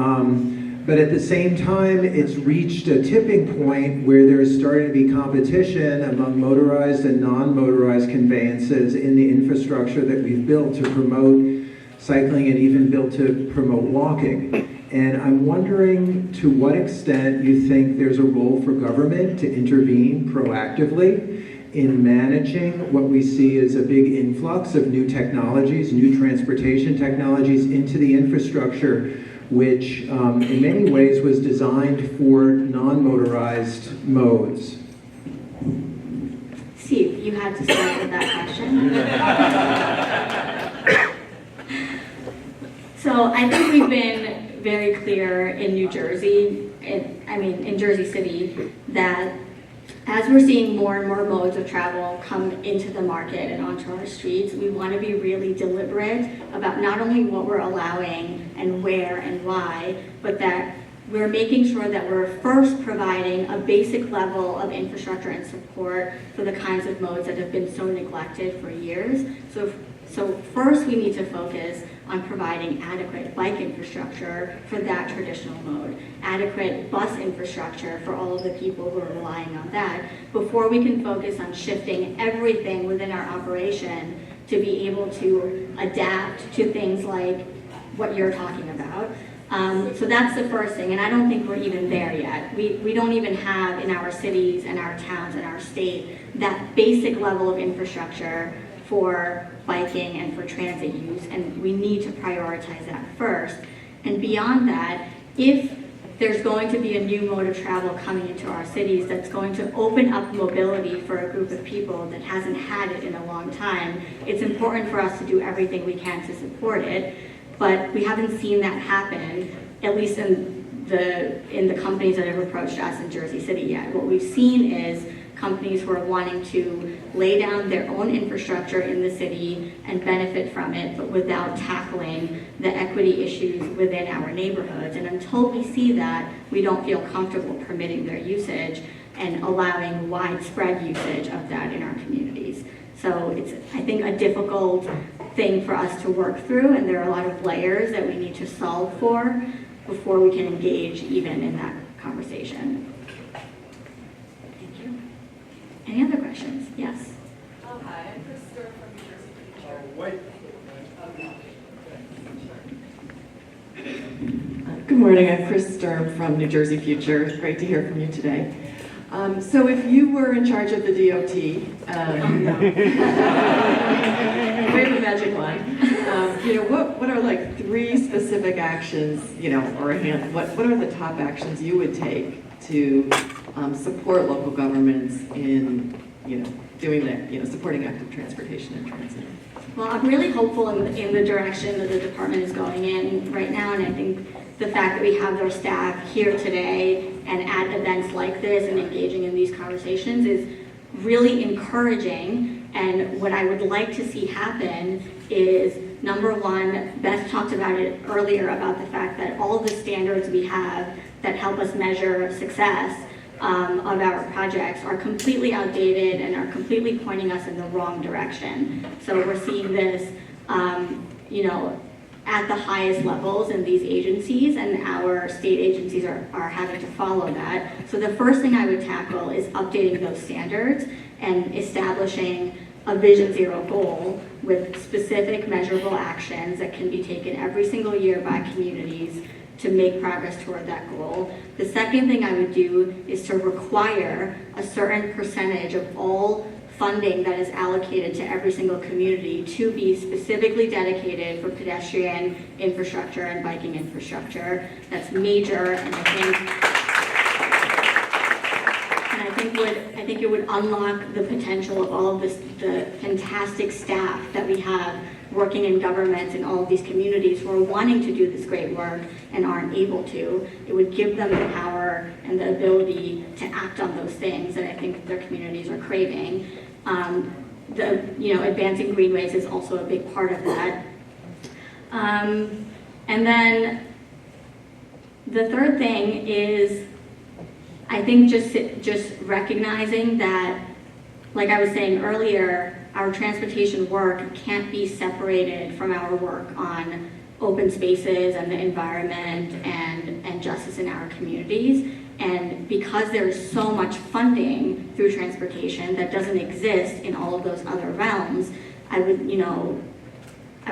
But at the same time, it's reached a tipping point where there's starting to be competition among motorized and non-motorized conveyances in the infrastructure that we've built to promote cycling and even built to promote walking. And I'm wondering to what extent you think there's a role for government to intervene proactively in managing what we see as a big influx of new technologies, new transportation technologies into the infrastructure, which in many ways was designed for non-motorized modes. Steve, you had to start with that question. So I think we've been very clear in New Jersey, in Jersey City, that as we're seeing more and more modes of travel come into the market and onto our streets, we want to be really deliberate about not only what we're allowing and where and why, but that we're making sure that we're first providing a basic level of infrastructure and support for the kinds of modes that have been so neglected for years. So first we need to focus on providing adequate bike infrastructure for that traditional mode, adequate bus infrastructure for all of the people who are relying on that, before we can focus on shifting everything within our operation to be able to adapt to things like what you're talking about. So that's the first thing, and I don't think we're even there yet. We don't even have in our cities and our towns and our state that basic level of infrastructure for biking and for transit use, and we need to prioritize that first. And beyond that, if there's going to be a new mode of travel coming into our cities that's going to open up mobility for a group of people that hasn't had it in a long time, it's important for us to do everything we can to support it, but we haven't seen that happen, at least in the companies that have approached us in Jersey City yet. What we've seen is companies who are wanting to lay down their own infrastructure in the city and benefit from it, but without tackling the equity issues within our neighborhoods. And until we see that, we don't feel comfortable permitting their usage. and allowing widespread usage of that in our communities. So it's, I think, a difficult thing for us to work through, and there are a lot of layers that we need to solve for before we can engage even in that conversation. Thank you. Any other questions? Yes. Hi, I'm Chris Stewart from New Jersey Future. Good morning, I'm Chris Sturm from New Jersey Future. It's great to hear from you today. So if you were in charge of the DOT, wave a magic wand, what are like 3 specific actions, or what are the top actions you would take to support local governments in, doing that, supporting active transportation and transit? Well, I'm really hopeful in the direction that the department is going in right now, and I think the fact that we have their staff here today and at events like this and engaging in these conversations is really encouraging. And what I would like to see happen is, number one, Beth talked about it earlier, about the fact that all the standards we have that help us measure success of our projects are completely outdated and are completely pointing us in the wrong direction. So we're seeing this, at the highest levels in these agencies, and our state agencies are having to follow that. So the first thing I would tackle is updating those standards and establishing a Vision Zero goal with specific measurable actions that can be taken every single year by communities to make progress toward that goal. The second thing I would do is to require a certain percentage of all funding that is allocated to every single community to be specifically dedicated for pedestrian infrastructure and biking infrastructure. That's major, and I think it would unlock the potential of all of the fantastic staff that we have working in governments in all of these communities who are wanting to do this great work and aren't able to. It would give them the power and the ability to act on those things that I think their communities are craving. Advancing greenways is also a big part of that. And then the third thing is, I think just recognizing that, like I was saying earlier, our transportation work can't be separated from our work on open spaces and the environment and justice in our communities. And because there's so much funding through transportation that doesn't exist in all of those other realms, I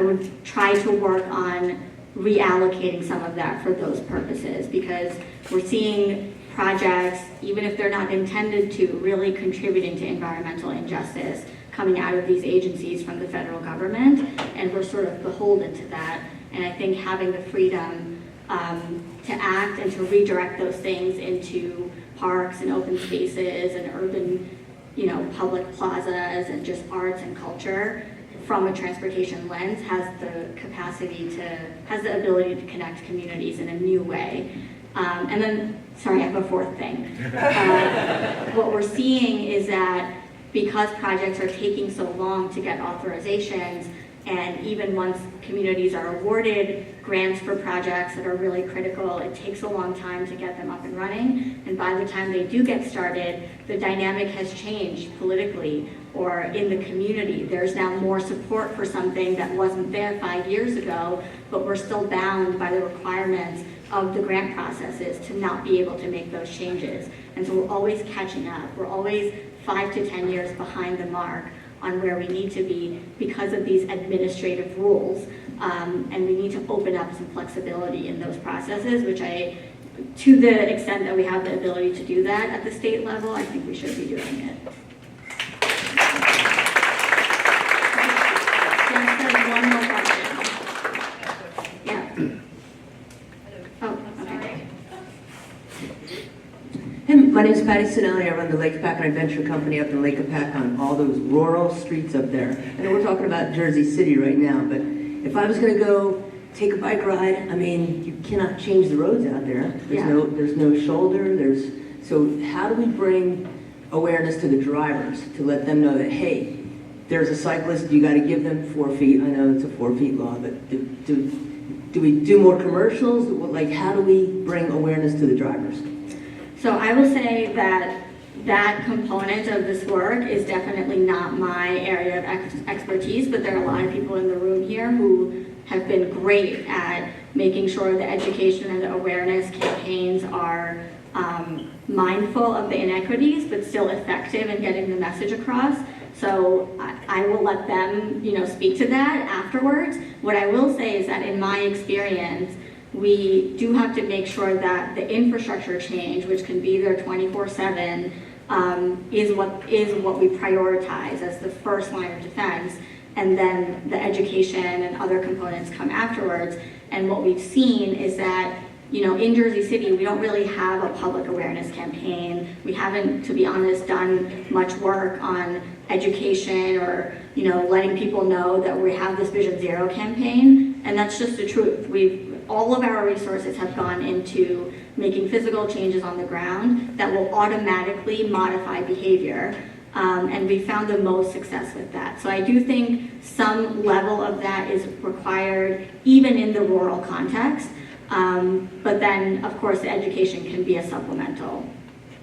would try to work on reallocating some of that for those purposes, because we're seeing projects, even if they're not intended to, really contributing to environmental injustice coming out of these agencies from the federal government, and we're sort of beholden to that. And I think having the freedom to act and to redirect those things into parks and open spaces and urban, public plazas and just arts and culture from a transportation lens has the ability to connect communities in a new way. And then, sorry, I have a fourth thing. What we're seeing is that because projects are taking so long to get authorizations, and even once communities are awarded grants for projects that are really critical, it takes a long time to get them up and running. And by the time they do get started, the dynamic has changed politically or in the community. There's now more support for something that wasn't there 5 years ago, but we're still bound by the requirements of the grant processes to not be able to make those changes. And so we're always catching up. We're always 5 to 10 years behind the mark on where we need to be because of these administrative rules. And we need to open up some flexibility in those processes, which to the extent that we have the ability to do that at the state level, I think we should be doing it. Yes, there's one more question. Yeah. Oh, okay. Hey, my name is Patty Sinelli. I run the Lake Pack Venture Company up in Lake Pack on all those rural streets up there. I know we're talking about Jersey City right now, but if I was going to go take a bike ride, you cannot change the roads out there. There's no shoulder. So how do we bring awareness to the drivers to let them know that, hey, there's a cyclist, you got to give them 4 feet. I know it's a 4 feet law, but do we do more commercials? How do we bring awareness to the drivers? So I will say that that component of this work is definitely not my area of expertise, but there are a lot of people in the room here who have been great at making sure the education and the awareness campaigns are mindful of the inequities, but still effective in getting the message across. So I will let them, speak to that afterwards. What I will say is that in my experience, we do have to make sure that the infrastructure change, which can be there 24/7, is what we prioritize as the first line of defense, and then the education and other components come afterwards. And what we've seen is that, in Jersey City, we don't really have a public awareness campaign. We haven't, to be honest, done much work on education or, letting people know that we have this Vision Zero campaign. And that's just the truth. All of our resources have gone into making physical changes on the ground that will automatically modify behavior. And we found the most success with that. So I do think some level of that is required even in the rural context. But then, of course, the education can be a supplemental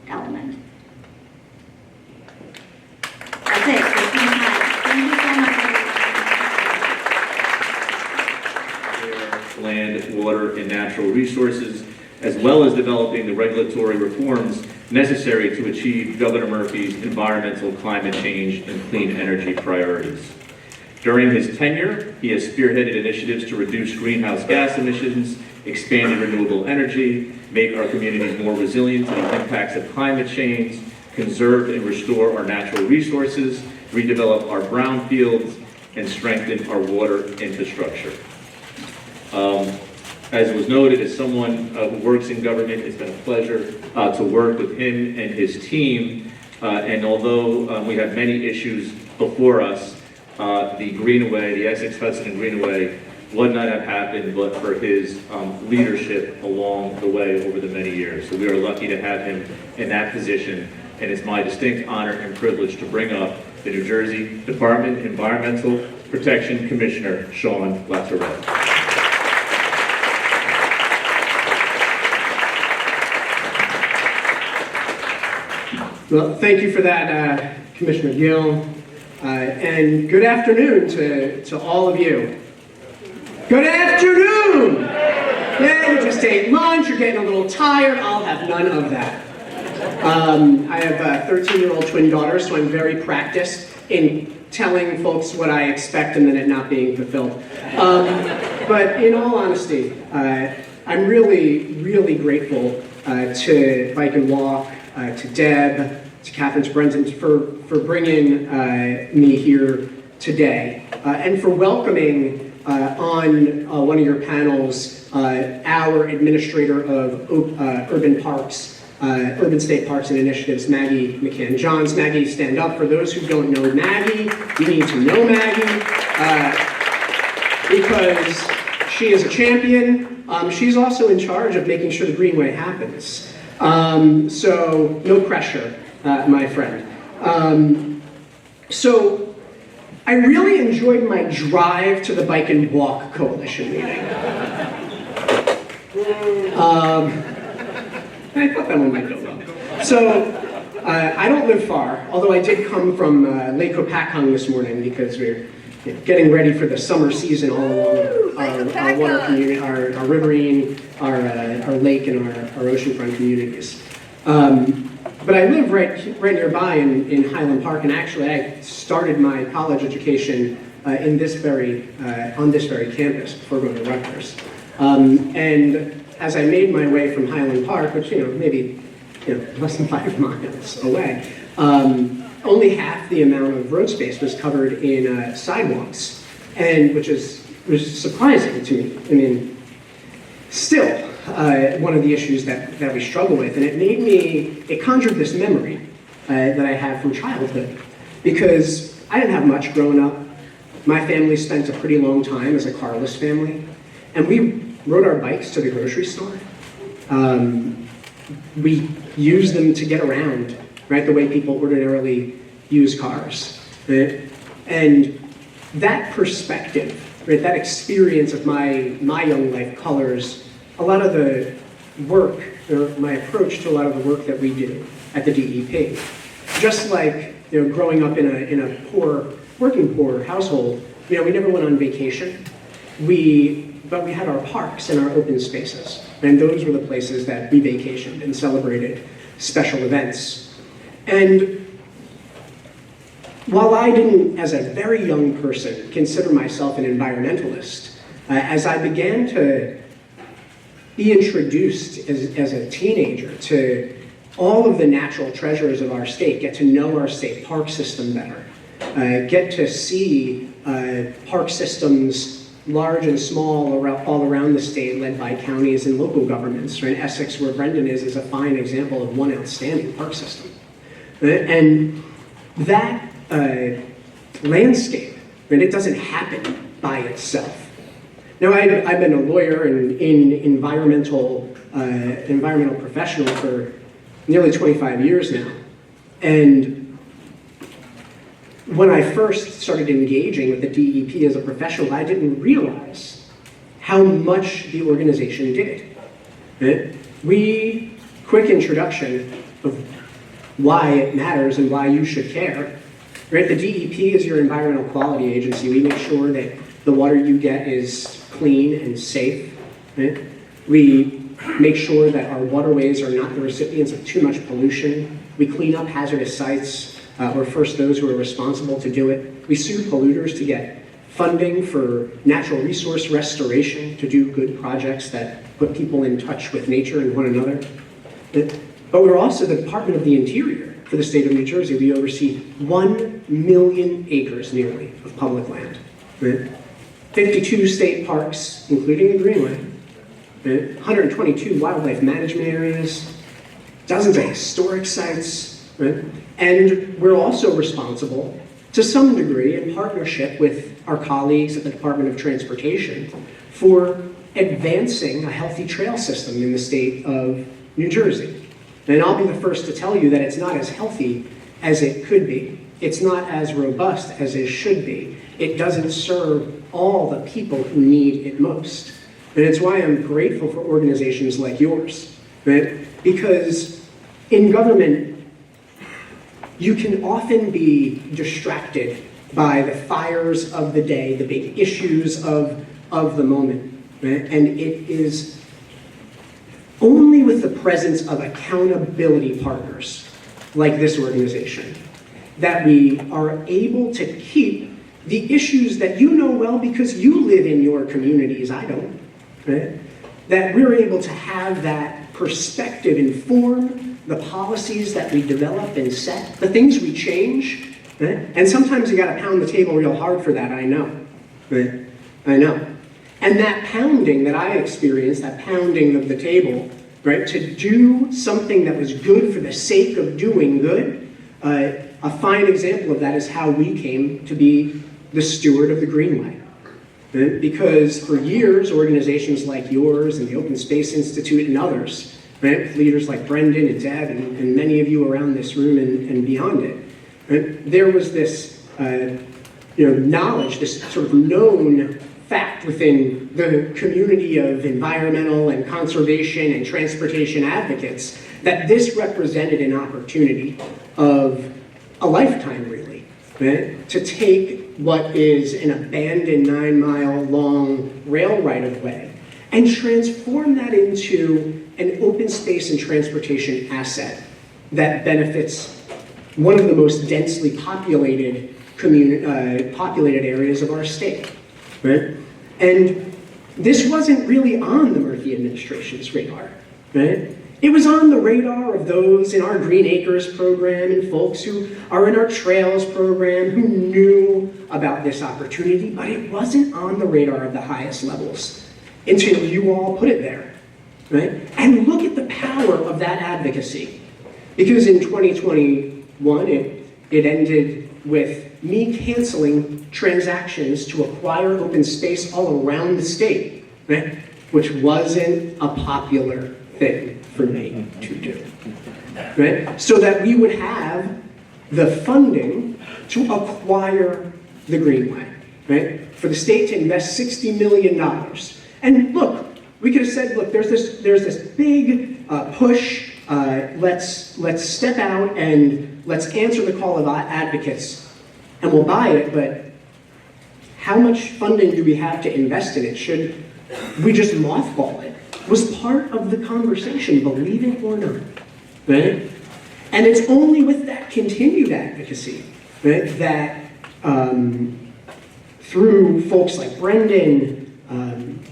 element. That's it. Thank you so much. Land, water, and natural resources, as well as developing the regulatory reforms necessary to achieve Governor Murphy's environmental, climate change, and clean energy priorities. During his tenure, he has spearheaded initiatives to reduce greenhouse gas emissions, expand renewable energy, make our communities more resilient to the impacts of climate change, conserve and restore our natural resources, redevelop our brownfields, and strengthen our water infrastructure. As was noted, as someone who works in government, it's been a pleasure to work with him and his team. And although we have many issues before us, the Greenaway, the Essex Hudson and Greenaway, would not have happened but for his leadership along the way over the many years. So we are lucky to have him in that position. And it's my distinct honor and privilege to bring up the New Jersey Department Environmental Protection Commissioner, Shawn LaTourette. Well, thank you for that, Commissioner Gill, and good afternoon to all of you. Good afternoon! Yeah, you just ate lunch, you're getting a little tired, I'll have none of that. I have 13-year-old twin daughters, so I'm very practiced in telling folks what I expect and then it not being fulfilled. But in all honesty, I'm really, really grateful to Bike and Walk, to Deb, to Catherine Brenton for bringing me here today, and for welcoming on one of your panels our Administrator of Urban State Parks and Initiatives, Maggie McCann-Johns. Maggie, stand up. For those who don't know Maggie, you need to know Maggie because she is a champion. She's also in charge of making sure the Greenway happens. So no pressure, my friend. So I really enjoyed my drive to the Bike and Walk Coalition meeting. I thought that one might go well. So I don't live far, although I did come from Lake Hopatcong this morning because we're getting ready for the summer season all along our water community, our riverine, our lake, and our oceanfront communities. But I live right nearby in Highland Park, and actually I started my college education on this very campus before going to Rutgers. And as I made my way from Highland Park, which maybe less than 5 miles away, only half the amount of road space was covered in sidewalks, and which was surprising to me. I mean, still one of the issues that we struggle with, and it conjured this memory that I have from childhood, because I didn't have much growing up. My family spent a pretty long time as a carless family, and we rode our bikes to the grocery store. We used them to get around, right, the way people ordinarily use cars. Right? And that perspective, right, that experience of my young life colors a lot of the work my approach to a lot of the work that we do at the DEP. Just like, growing up in a working poor household, we never went on vacation. But we had our parks and our open spaces. And those were the places that we vacationed and celebrated special events. And while I didn't, as a very young person, consider myself an environmentalist, as I began to be introduced as a teenager to all of the natural treasures of our state, get to know our state park system better, get to see park systems large and small all around the state, led by counties and local governments. Right? Essex, where Brendan is a fine example of one outstanding park system. And that landscape, and it doesn't happen by itself. Now, I've been a lawyer and in environmental professional for nearly 25 years now. And when I first started engaging with the DEP as a professional, I didn't realize how much the organization did. Quick introduction of why it matters and why you should care. Right? The DEP is your environmental quality agency. We make sure that the water you get is clean and safe. Right? We make sure that our waterways are not the recipients of too much pollution. We clean up hazardous sites. We're first those who are responsible to do it. We sue polluters to get funding for natural resource restoration, to do good projects that put people in touch with nature and one another. But we're also the Department of the Interior for the state of New Jersey. We oversee 1 million acres nearly of public land. 52 state parks, including the Greenway. 122 wildlife management areas, dozens of historic sites, right? And we're also responsible, to some degree, in partnership with our colleagues at the Department of Transportation, for advancing a healthy trail system in the state of New Jersey. And I'll be the first to tell you that it's not as healthy as it could be. It's not as robust as it should be. It doesn't serve all the people who need it most. And it's why I'm grateful for organizations like yours, right? Because in government, you can often be distracted by the fires of the day, the big issues of the moment, right? And it is only with the presence of accountability partners like this organization that we are able to keep the issues that you know well because you live in your communities, I don't. Right? That we're able to have that perspective inform the policies that we develop and set, the things we change. Right? And sometimes you got to pound the table real hard for that, I know. Right? I know. And that pounding that I experienced, that pounding of the table, right, to do something that was good for the sake of doing good, a fine example of that is how we came to be the steward of the Greenway. Because for years, organizations like yours and the Open Space Institute and others, right, leaders like Brendan and Deb and many of you around this room and beyond it, right, there was this knowledge, this sort of known fact within the community of environmental and conservation and transportation advocates that this represented an opportunity of a lifetime, really, right, to take what is an abandoned 9-mile-long rail right-of-way and transform that into an open space and transportation asset that benefits one of the most densely populated areas of our state. Right? And this wasn't really on the Murphy administration's radar. Right? It was on the radar of those in our Green Acres program and folks who are in our Trails program who knew about this opportunity, but it wasn't on the radar of the highest levels until you all put it there. Right? And look at the power of that advocacy. Because in 2021, it ended with me canceling transactions to acquire open space all around the state, right? Which wasn't a popular thing for me to do, right? So that we would have the funding to acquire the Greenway, right? For the state to invest $60 million. And look, we could have said, look, there's this big push, let's step out and let's answer the call of advocates, and we'll buy it, but how much funding do we have to invest in it? Should we just mothball it? Was part of the conversation, believe it or not, right? And it's only with that continued advocacy, right, that through folks like Brendan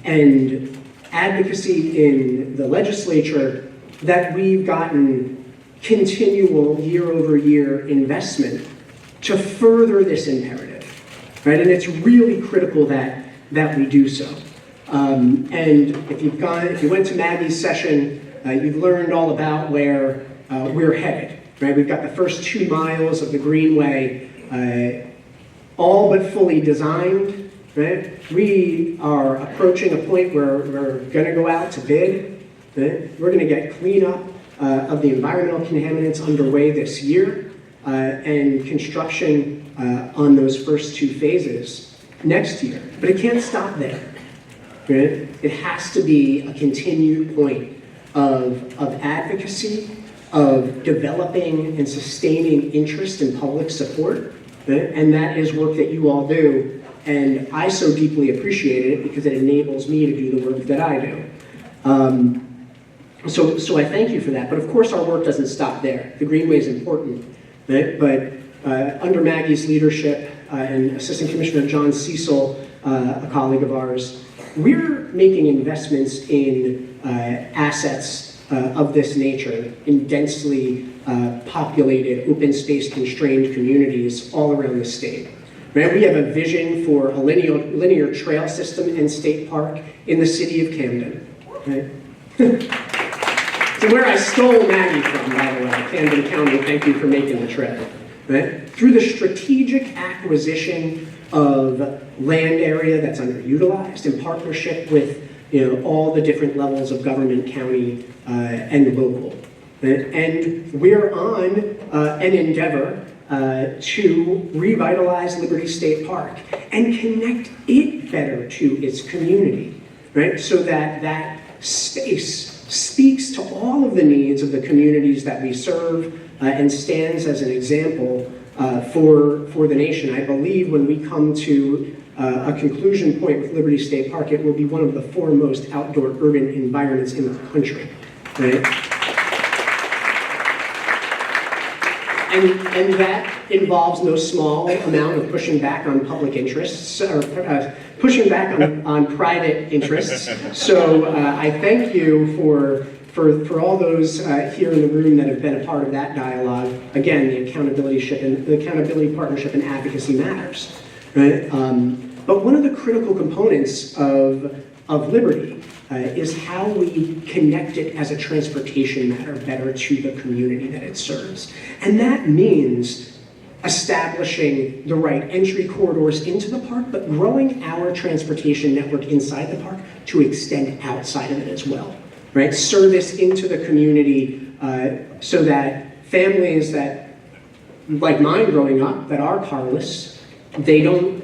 and advocacy in the legislature, that we've gotten continual year-over-year investment to further this imperative, right? And it's really critical that we do so. And if you went to Maggie's session, you've learned all about where we're headed, right? We've got the first 2 miles of the Greenway all but fully designed, right? We are approaching a point where we're gonna go out to bid, right? We're gonna get cleanup of the environmental contaminants underway this year, and construction on those first 2 phases next year. But it can't stop there. Right? It has to be a continued point of advocacy, of developing and sustaining interest and public support, right? And that is work that you all do, and I so deeply appreciate it because it enables me to do the work that I do. So I thank you for that, but of course our work doesn't stop there. The Greenway is important, right? But under Maggie's leadership and Assistant Commissioner John Cecil, a colleague of ours, we're making investments in assets of this nature in densely populated, open space constrained communities all around the state. Right? We have a vision for a linear trail system and state park in the city of Camden. Right? So where I stole Maggie from, by the way, Camden County, thank you for making the trip. Right? Through the strategic acquisition of land area that's underutilized in partnership with all the different levels of government, county and local. And we're on an endeavor to revitalize Liberty State Park and connect it better to its community, right? So that that space speaks to all of the needs of the communities that we serve and stands as an example for the nation. I believe when we come to a conclusion point with Liberty State Park, it will be one of the foremost outdoor urban environments in the country, right? And that involves no small amount of pushing back on public interests, or pushing back on private interests. So I thank you for all those here in the room that have been a part of that dialogue. Again, the accountability partnership and advocacy matters, right? But one of the critical components of Liberty is how we connect it as a transportation matter better to the community that it serves. And that means establishing the right entry corridors into the park, but growing our transportation network inside the park to extend outside of it as well, right? Service into the community so that families that, like mine growing up, that are carless, they don't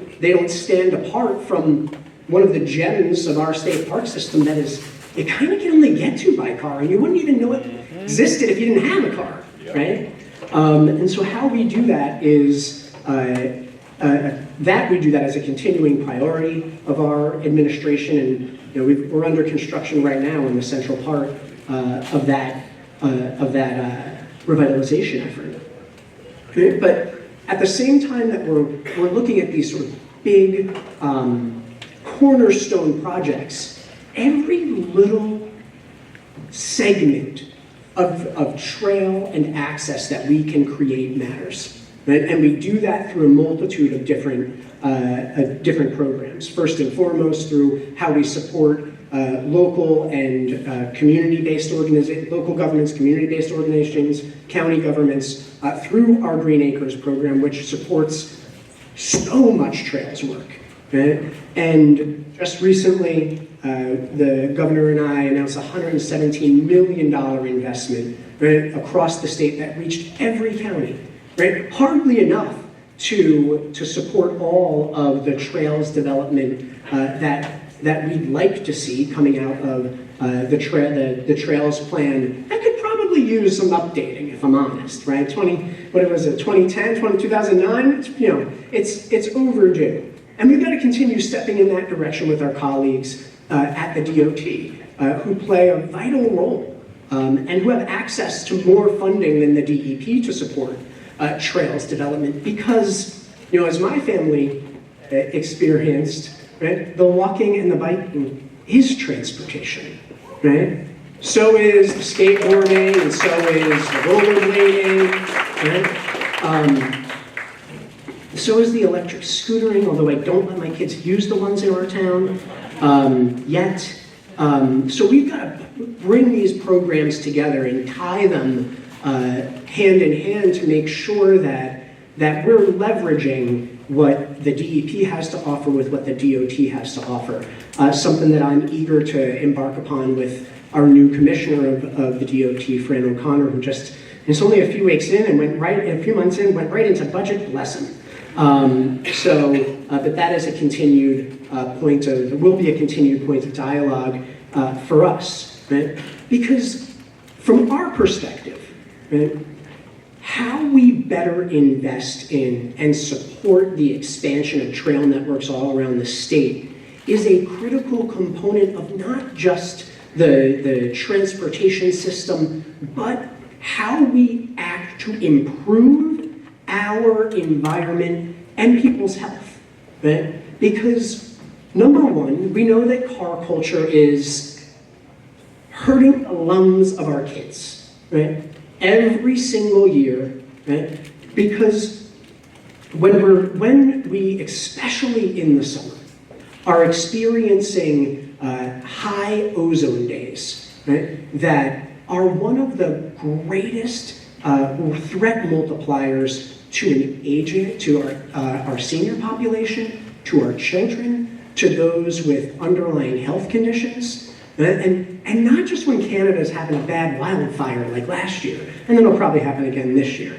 stand apart from one of the gems of our state park system that is, you kind of can only get to by car, and you wouldn't even know it existed if you didn't have a car, right? And so how we do that is, we do that as a continuing priority of our administration, and we're under construction right now in the central part of that revitalization effort. Okay? But at the same time that we're looking at these sort of big cornerstone projects, every little segment of trail and access that we can create matters, right? And we do that through a multitude of different programs. First and foremost, through how we support local and community-based organizations, local governments, community-based organizations, county governments, through our Green Acres program, which supports so much trails work. Right? And just recently, the governor and I announced a $117 million investment, right, across the state that reached every county, right? Hardly enough to support all of the trails development that we'd like to see coming out of the trails plan that could probably use some updating, if I'm honest, right? 2010, 2009, it's overdue. And we've got to continue stepping in that direction with our colleagues at the DOT, who play a vital role and who have access to more funding than the DEP to support trails development. Because, as my family experienced, right, the walking and the biking is transportation, right? So is the skateboarding, and so is the rollerblading, right? So is the electric scootering, although I don't let my kids use the ones in our town yet. So we've got to bring these programs together and tie them hand in hand to make sure that we're leveraging what the DEP has to offer with what the DOT has to offer. Something that I'm eager to embark upon with our new commissioner of the DOT, Fran O'Connor, who it's only a few weeks in and a few months in, went right into budget, bless him. But that is a continued will be a continued point of dialogue for us, right? Because from our perspective, right, how we better invest in and support the expansion of trail networks all around the state is a critical component of not just the transportation system, but how we act to improve our environment and people's health, right? Because number one, we know that car culture is hurting the lungs of our kids, right? Every single year, right? Because when we, especially in the summer, are experiencing high ozone days, right? That are one of the greatest threat multipliers to our senior population, to our children, to those with underlying health conditions, and not just when Canada's having a bad wildfire like last year, and then it'll probably happen again this year.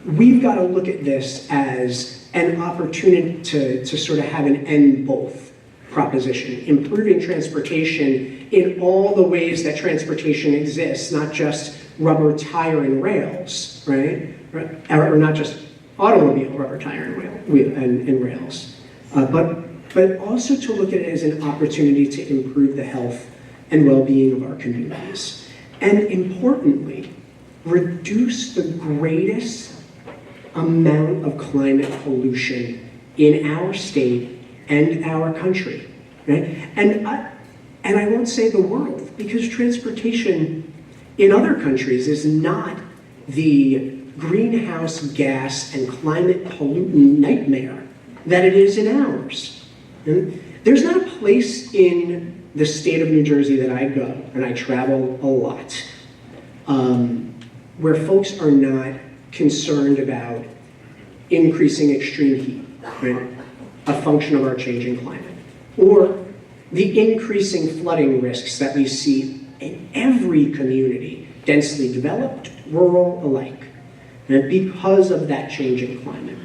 We've got to look at this as an opportunity to sort of have an end both proposition, improving transportation in all the ways that transportation exists, not just rubber tire and rails, right? Or not just automobile rubber tire and rails, but also to look at it as an opportunity to improve the health and well-being of our communities. And importantly, reduce the greatest amount of climate pollution in our state and our country, right? And I won't say the world, because transportation in other countries is not the greenhouse gas and climate pollutant nightmare that it is in ours. And there's not a place in the state of New Jersey that I go, and I travel a lot, where folks are not concerned about increasing extreme heat, right? A function of our changing climate, or the increasing flooding risks that we see in every community, densely developed, rural alike, and because of that changing climate.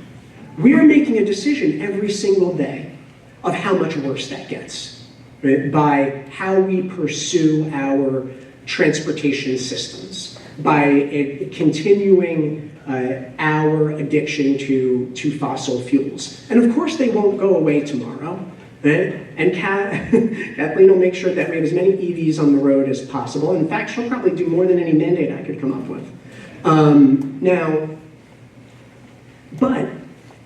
We are making a decision every single day of how much worse that gets, right? By how we pursue our transportation systems, by continuing our addiction to fossil fuels. And of course they won't go away tomorrow. Right? And Kathleen will make sure that we have as many EVs on the road as possible. In fact, she'll probably do more than any mandate I could come up with. But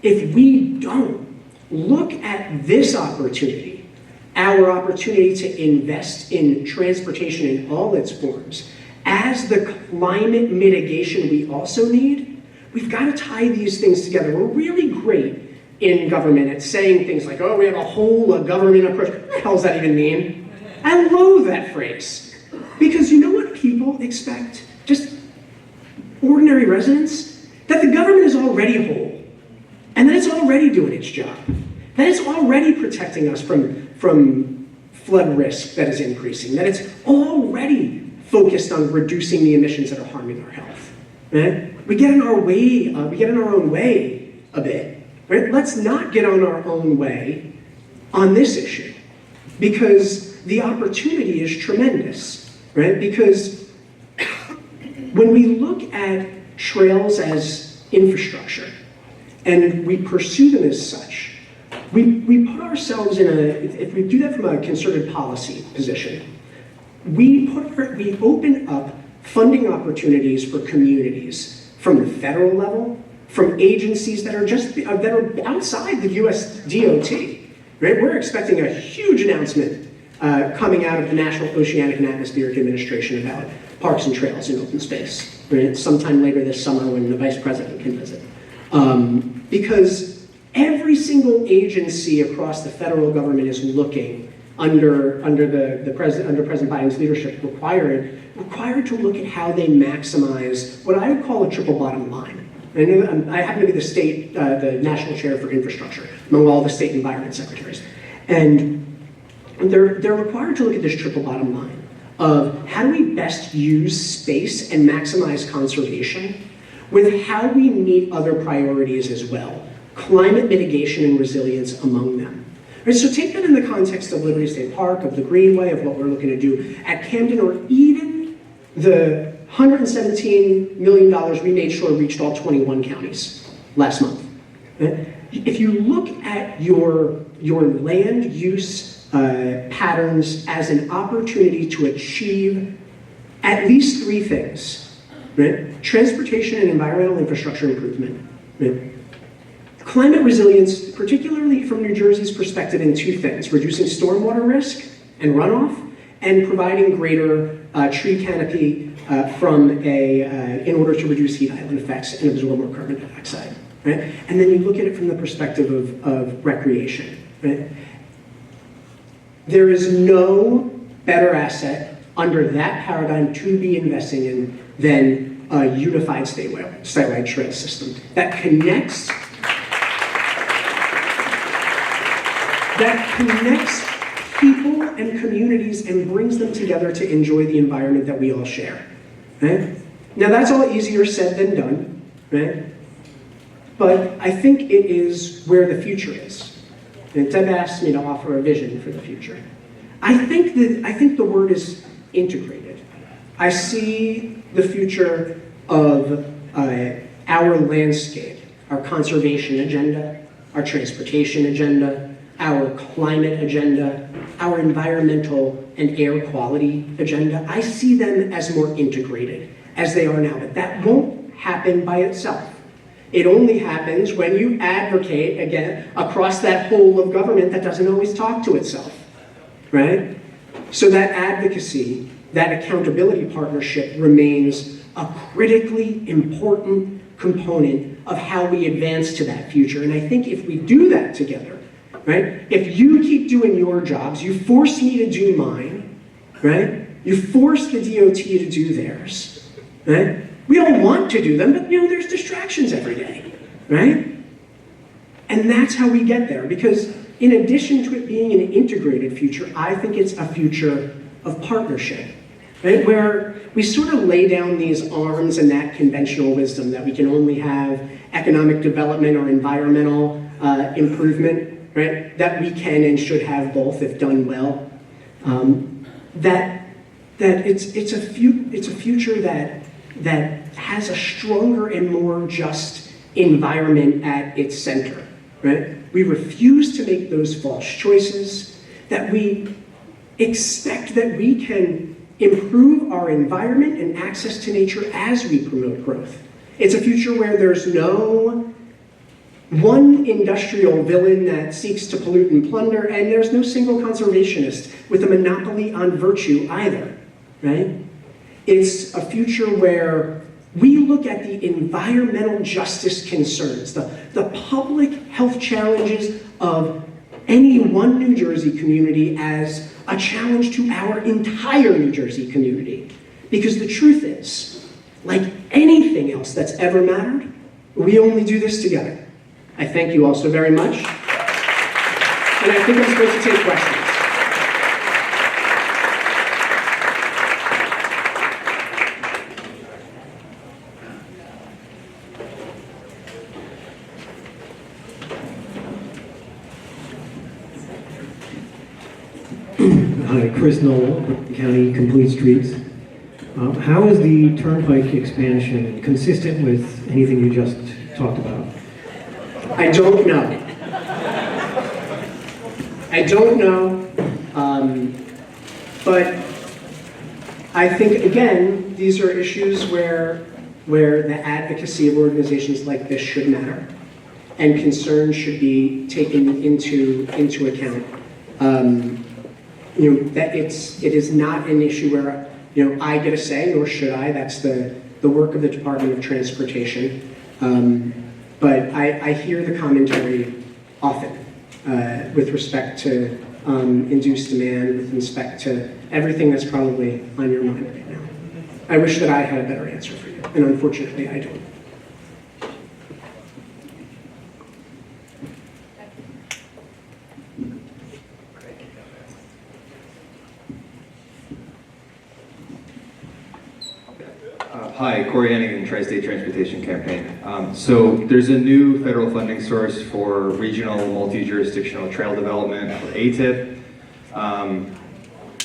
if we don't look at this opportunity, our opportunity to invest in transportation in all its forms, as the climate mitigation we also need, we've got to tie these things together. We're really great in government at saying things like, oh, we have a whole government approach. What the hell does that even mean? I loathe that phrase. Because you know what people expect? Just ordinary residents? That the government is already whole. And that it's already doing its job. That it's already protecting us from flood risk that is increasing. That it's already focused on reducing the emissions that are harming our health. Right? We get in our own way a bit. Right? Let's not get on our own way on this issue, because the opportunity is tremendous, right? Because when we look at trails as infrastructure and we pursue them as such, we put ourselves in if we do that from a concerted policy position, we open up funding opportunities for communities from the federal level, from agencies that are outside the US DOT, right? We're expecting a huge announcement coming out of the National Oceanic and Atmospheric Administration about parks and trails in open space, right? Sometime later this summer when the Vice President can visit. Because every single agency across the federal government is looking under President Biden's leadership required to look at how they maximize what I would call a triple bottom line. I happen to be the national chair for infrastructure among all the state environment secretaries. And they're required to look at this triple bottom line of how do we best use space and maximize conservation with how we meet other priorities as well, climate mitigation and resilience among them. Right, so take that in the context of Liberty State Park, of the Greenway, of what we're looking to do at Camden, or even the $117 million we made sure reached all 21 counties last month. Right? If you look at your land use patterns as an opportunity to achieve at least three things, right? Transportation and environmental infrastructure improvement, right? Climate resilience, particularly from New Jersey's perspective, in two things: reducing stormwater risk and runoff, and providing greater tree canopy in order to reduce heat island effects and absorb more carbon dioxide. Right? And then you look at it from the perspective of recreation. Right? There is no better asset under that paradigm to be investing in than a unified statewide trail system that connects people and communities and brings them together to enjoy the environment that we all share. Right? Now that's all easier said than done, right? But I think it is where the future is. And Deb asked me to offer a vision for the future. I think the word is integrated. I see the future of our landscape, our conservation agenda, our transportation agenda, our climate agenda, our environmental and air quality agenda. I see them as more integrated as they are now, but that won't happen by itself. It only happens when you advocate, again, across that whole of government that doesn't always talk to itself, right? So that advocacy, that accountability partnership remains a critically important component of how we advance to that future. And I think if we do that together, right? If you keep doing your jobs, you force me to do mine, right? You force the DOT to do theirs, right? We don't want to do them, but there's distractions every day, right? And that's how we get there, because in addition to it being an integrated future, I think it's a future of partnership, right? Where we sort of lay down these arms and that conventional wisdom that we can only have economic development or environmental improvement, right? That we can and should have both if done well. That it's a future that has a stronger and more just environment at its center, right? We refuse to make those false choices, that we expect that we can improve our environment and access to nature as we promote growth. It's a future where there's no one industrial villain that seeks to pollute and plunder, and there's no single conservationist with a monopoly on virtue either, right? It's a future where we look at the environmental justice concerns, the public health challenges of any one New Jersey community as a challenge to our entire New Jersey community. Because the truth is, like anything else that's ever mattered, we only do this together. I thank you all so very much. And I think I'm supposed to take questions. Hi, Chris Knoll, County Complete Streets. How is the Turnpike expansion consistent with anything you just talked about? I don't know. I don't know, but I think, again, these are issues where the advocacy of organizations like this should matter, and concerns should be taken into account. That it is not an issue where I get a say, nor should I. That's the work of the Department of Transportation. But I hear the commentary often with respect to induced demand, with respect to everything that's probably on your mind right now. I wish that I had a better answer for you, and unfortunately I don't. Hi, Corey Hennigan, Tri-State Transportation Campaign. So there's a new federal funding source for regional multi-jurisdictional trail development, or ATIP.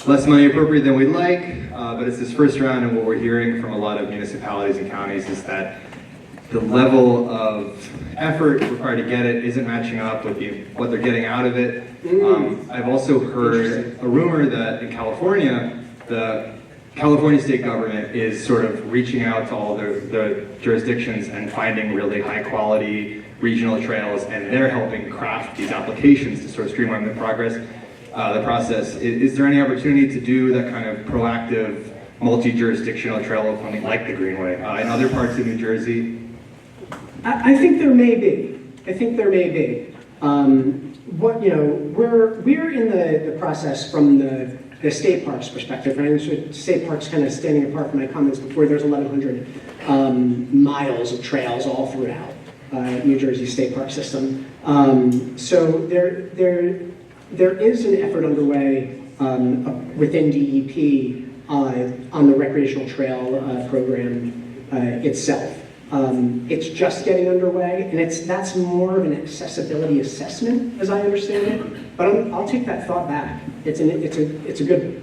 Less money appropriate than we'd like, but it's this first round, and what we're hearing from a lot of municipalities and counties is that the level of effort required to get it isn't matching up with what they're getting out of it. I've also heard a rumor that in California, the California state government is sort of reaching out to all the jurisdictions and finding really high quality regional trails, and they're helping craft these applications to sort of streamline the process. Is there any opportunity to do that kind of proactive multi-jurisdictional trail funding like the Greenway in other parts of New Jersey? I think there may be. We're in the process from the state parks perspective, right? So state parks kind of standing apart from my comments before. There's 1,100 miles of trails all throughout New Jersey state park system. So there is an effort underway within DEP on the recreational trail program itself. It's just getting underway, and that's more of an accessibility assessment, as I understand it. But I'll take that thought back. It's a good one.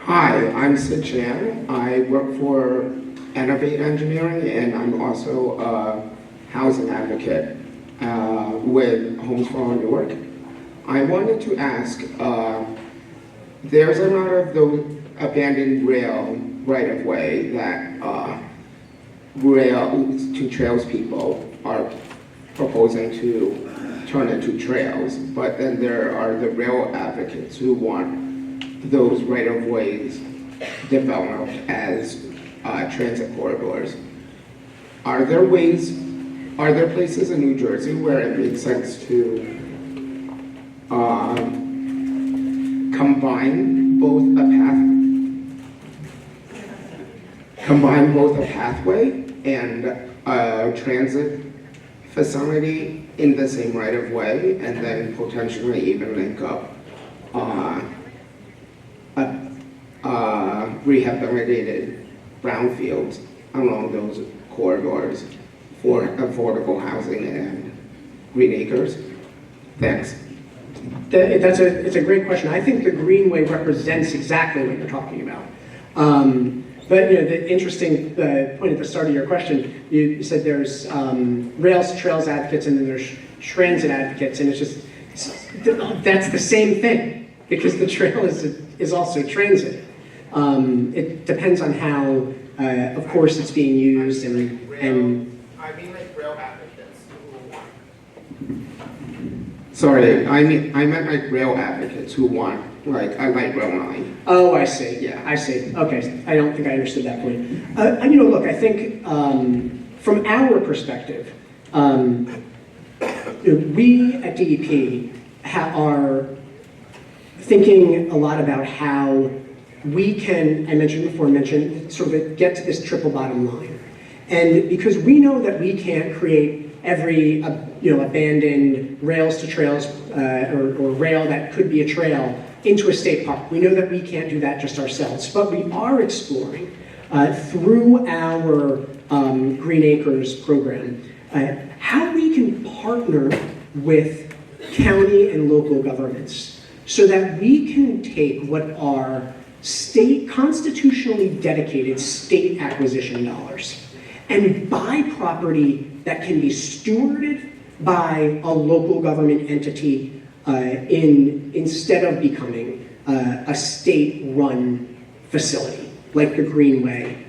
Hi, I'm Sid Chan. I work for Innovate Engineering, and I'm also a housing advocate with Homes for All Newark. I wanted to ask, there's a lot of those abandoned rail right-of-way that trails people are proposing to turn into trails, but then there are the rail advocates who want those right-of-ways developed as transit corridors. Are there places in New Jersey where it makes sense to combine both a pathway and a transit facility in the same right-of-way, and then potentially even link up rehabilitated brownfields along those corridors for affordable housing and green acres? Thanks. It's a great question. I think the Greenway represents exactly what you're talking about. But the interesting point at the start of your question, you said there's rails, trails advocates, and then there's transit advocates, and that's the same thing, because the trail is also transit. It depends on how, of course, it's being used, and I mean like rail advocates who want. Sorry, I meant like rail advocates who want like a light rail line. Oh, I see. Yeah, I see. Okay, I don't think I understood that point. Look, I think from our perspective, we at DEP are thinking a lot about how we can, I mentioned before, sort of get to this triple bottom line. And because we know that we can't create every abandoned rails to trails or rail that could be a trail into a state park. We know that we can't do that just ourselves, but we are exploring through our Green Acres program, how we can partner with county and local governments so that we can take what are state, constitutionally dedicated state acquisition dollars and buy property that can be stewarded by a local government entity instead of becoming a state-run facility like the Greenway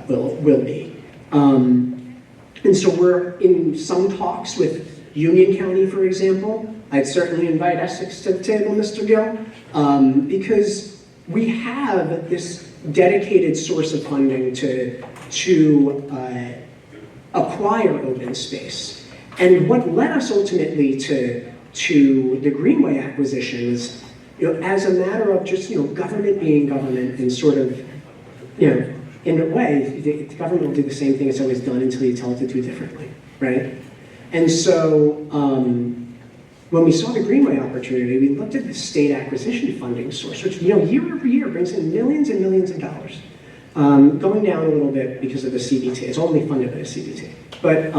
will be. And so we're in some talks with Union County, for example. I'd certainly invite Essex to the table, Mr. Gill, because we have this dedicated source of funding to acquire open space. And what led us ultimately to the Greenway acquisition is, as a matter of just, government being government and sort of, in a way, the government will do the same thing it's always done until you tell it to do differently, right? And so when we saw the Greenway opportunity, we looked at the state acquisition funding source, which, year over year brings in millions and millions of dollars. Going down a little bit because of the CBT. It's only funded by the CBT. But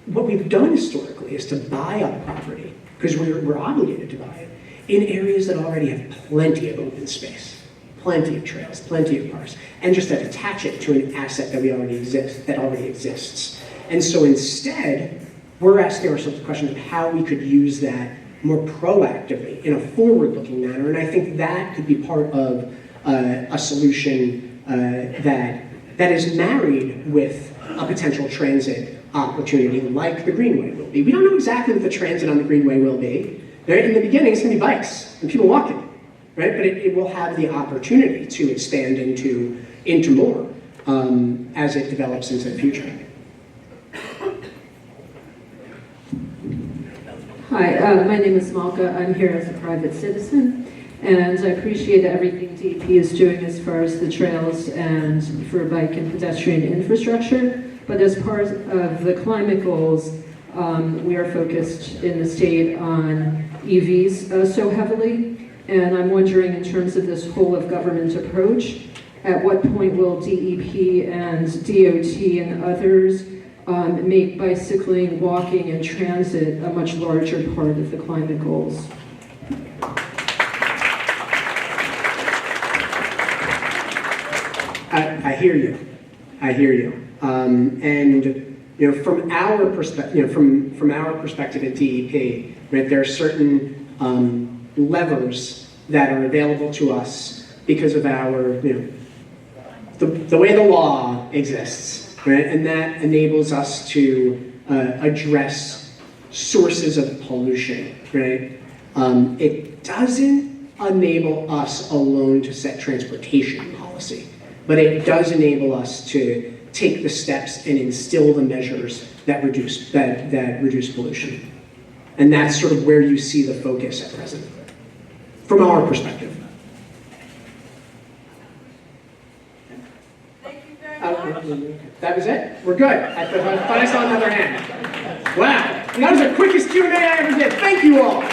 what we've done historically is to buy up property, because we're obligated to buy it, in areas that already have plenty of open space, plenty of trails, plenty of parks, and just to attach it to an asset that already exists. And so instead, we're asking ourselves the question of how we could use that more proactively in a forward-looking manner. And I think that could be part of a solution that is married with a potential transit opportunity like the Greenway will be. We don't know exactly what the transit on the Greenway will be. Right? In the beginning, it's going to be bikes and people walking, right? But it will have the opportunity to expand into more as it develops into the future. Hi, my name is Malka. I'm here as a private citizen, and I appreciate everything DEP is doing as far as the trails and for bike and pedestrian infrastructure. But as part of the climate goals, we are focused in the state on EVs so heavily, and I'm wondering, in terms of this whole of government approach, at what point will DEP and DOT and others make bicycling, walking, and transit a much larger part of the climate goals? I hear you. I hear you. And from our perspective, from our perspective at DEP, right, there are certain levers that are available to us because of our, the way the law exists, right, and that enables us to address sources of pollution, right. It doesn't enable us alone to set transportation policy, but it does enable us to take the steps and instill the measures that reduce pollution. And that's sort of where you see the focus at present, from our perspective. Thank you very much. That was it? We're good. I thought I saw another hand. Wow, that was the quickest Q&A I ever did. Thank you all.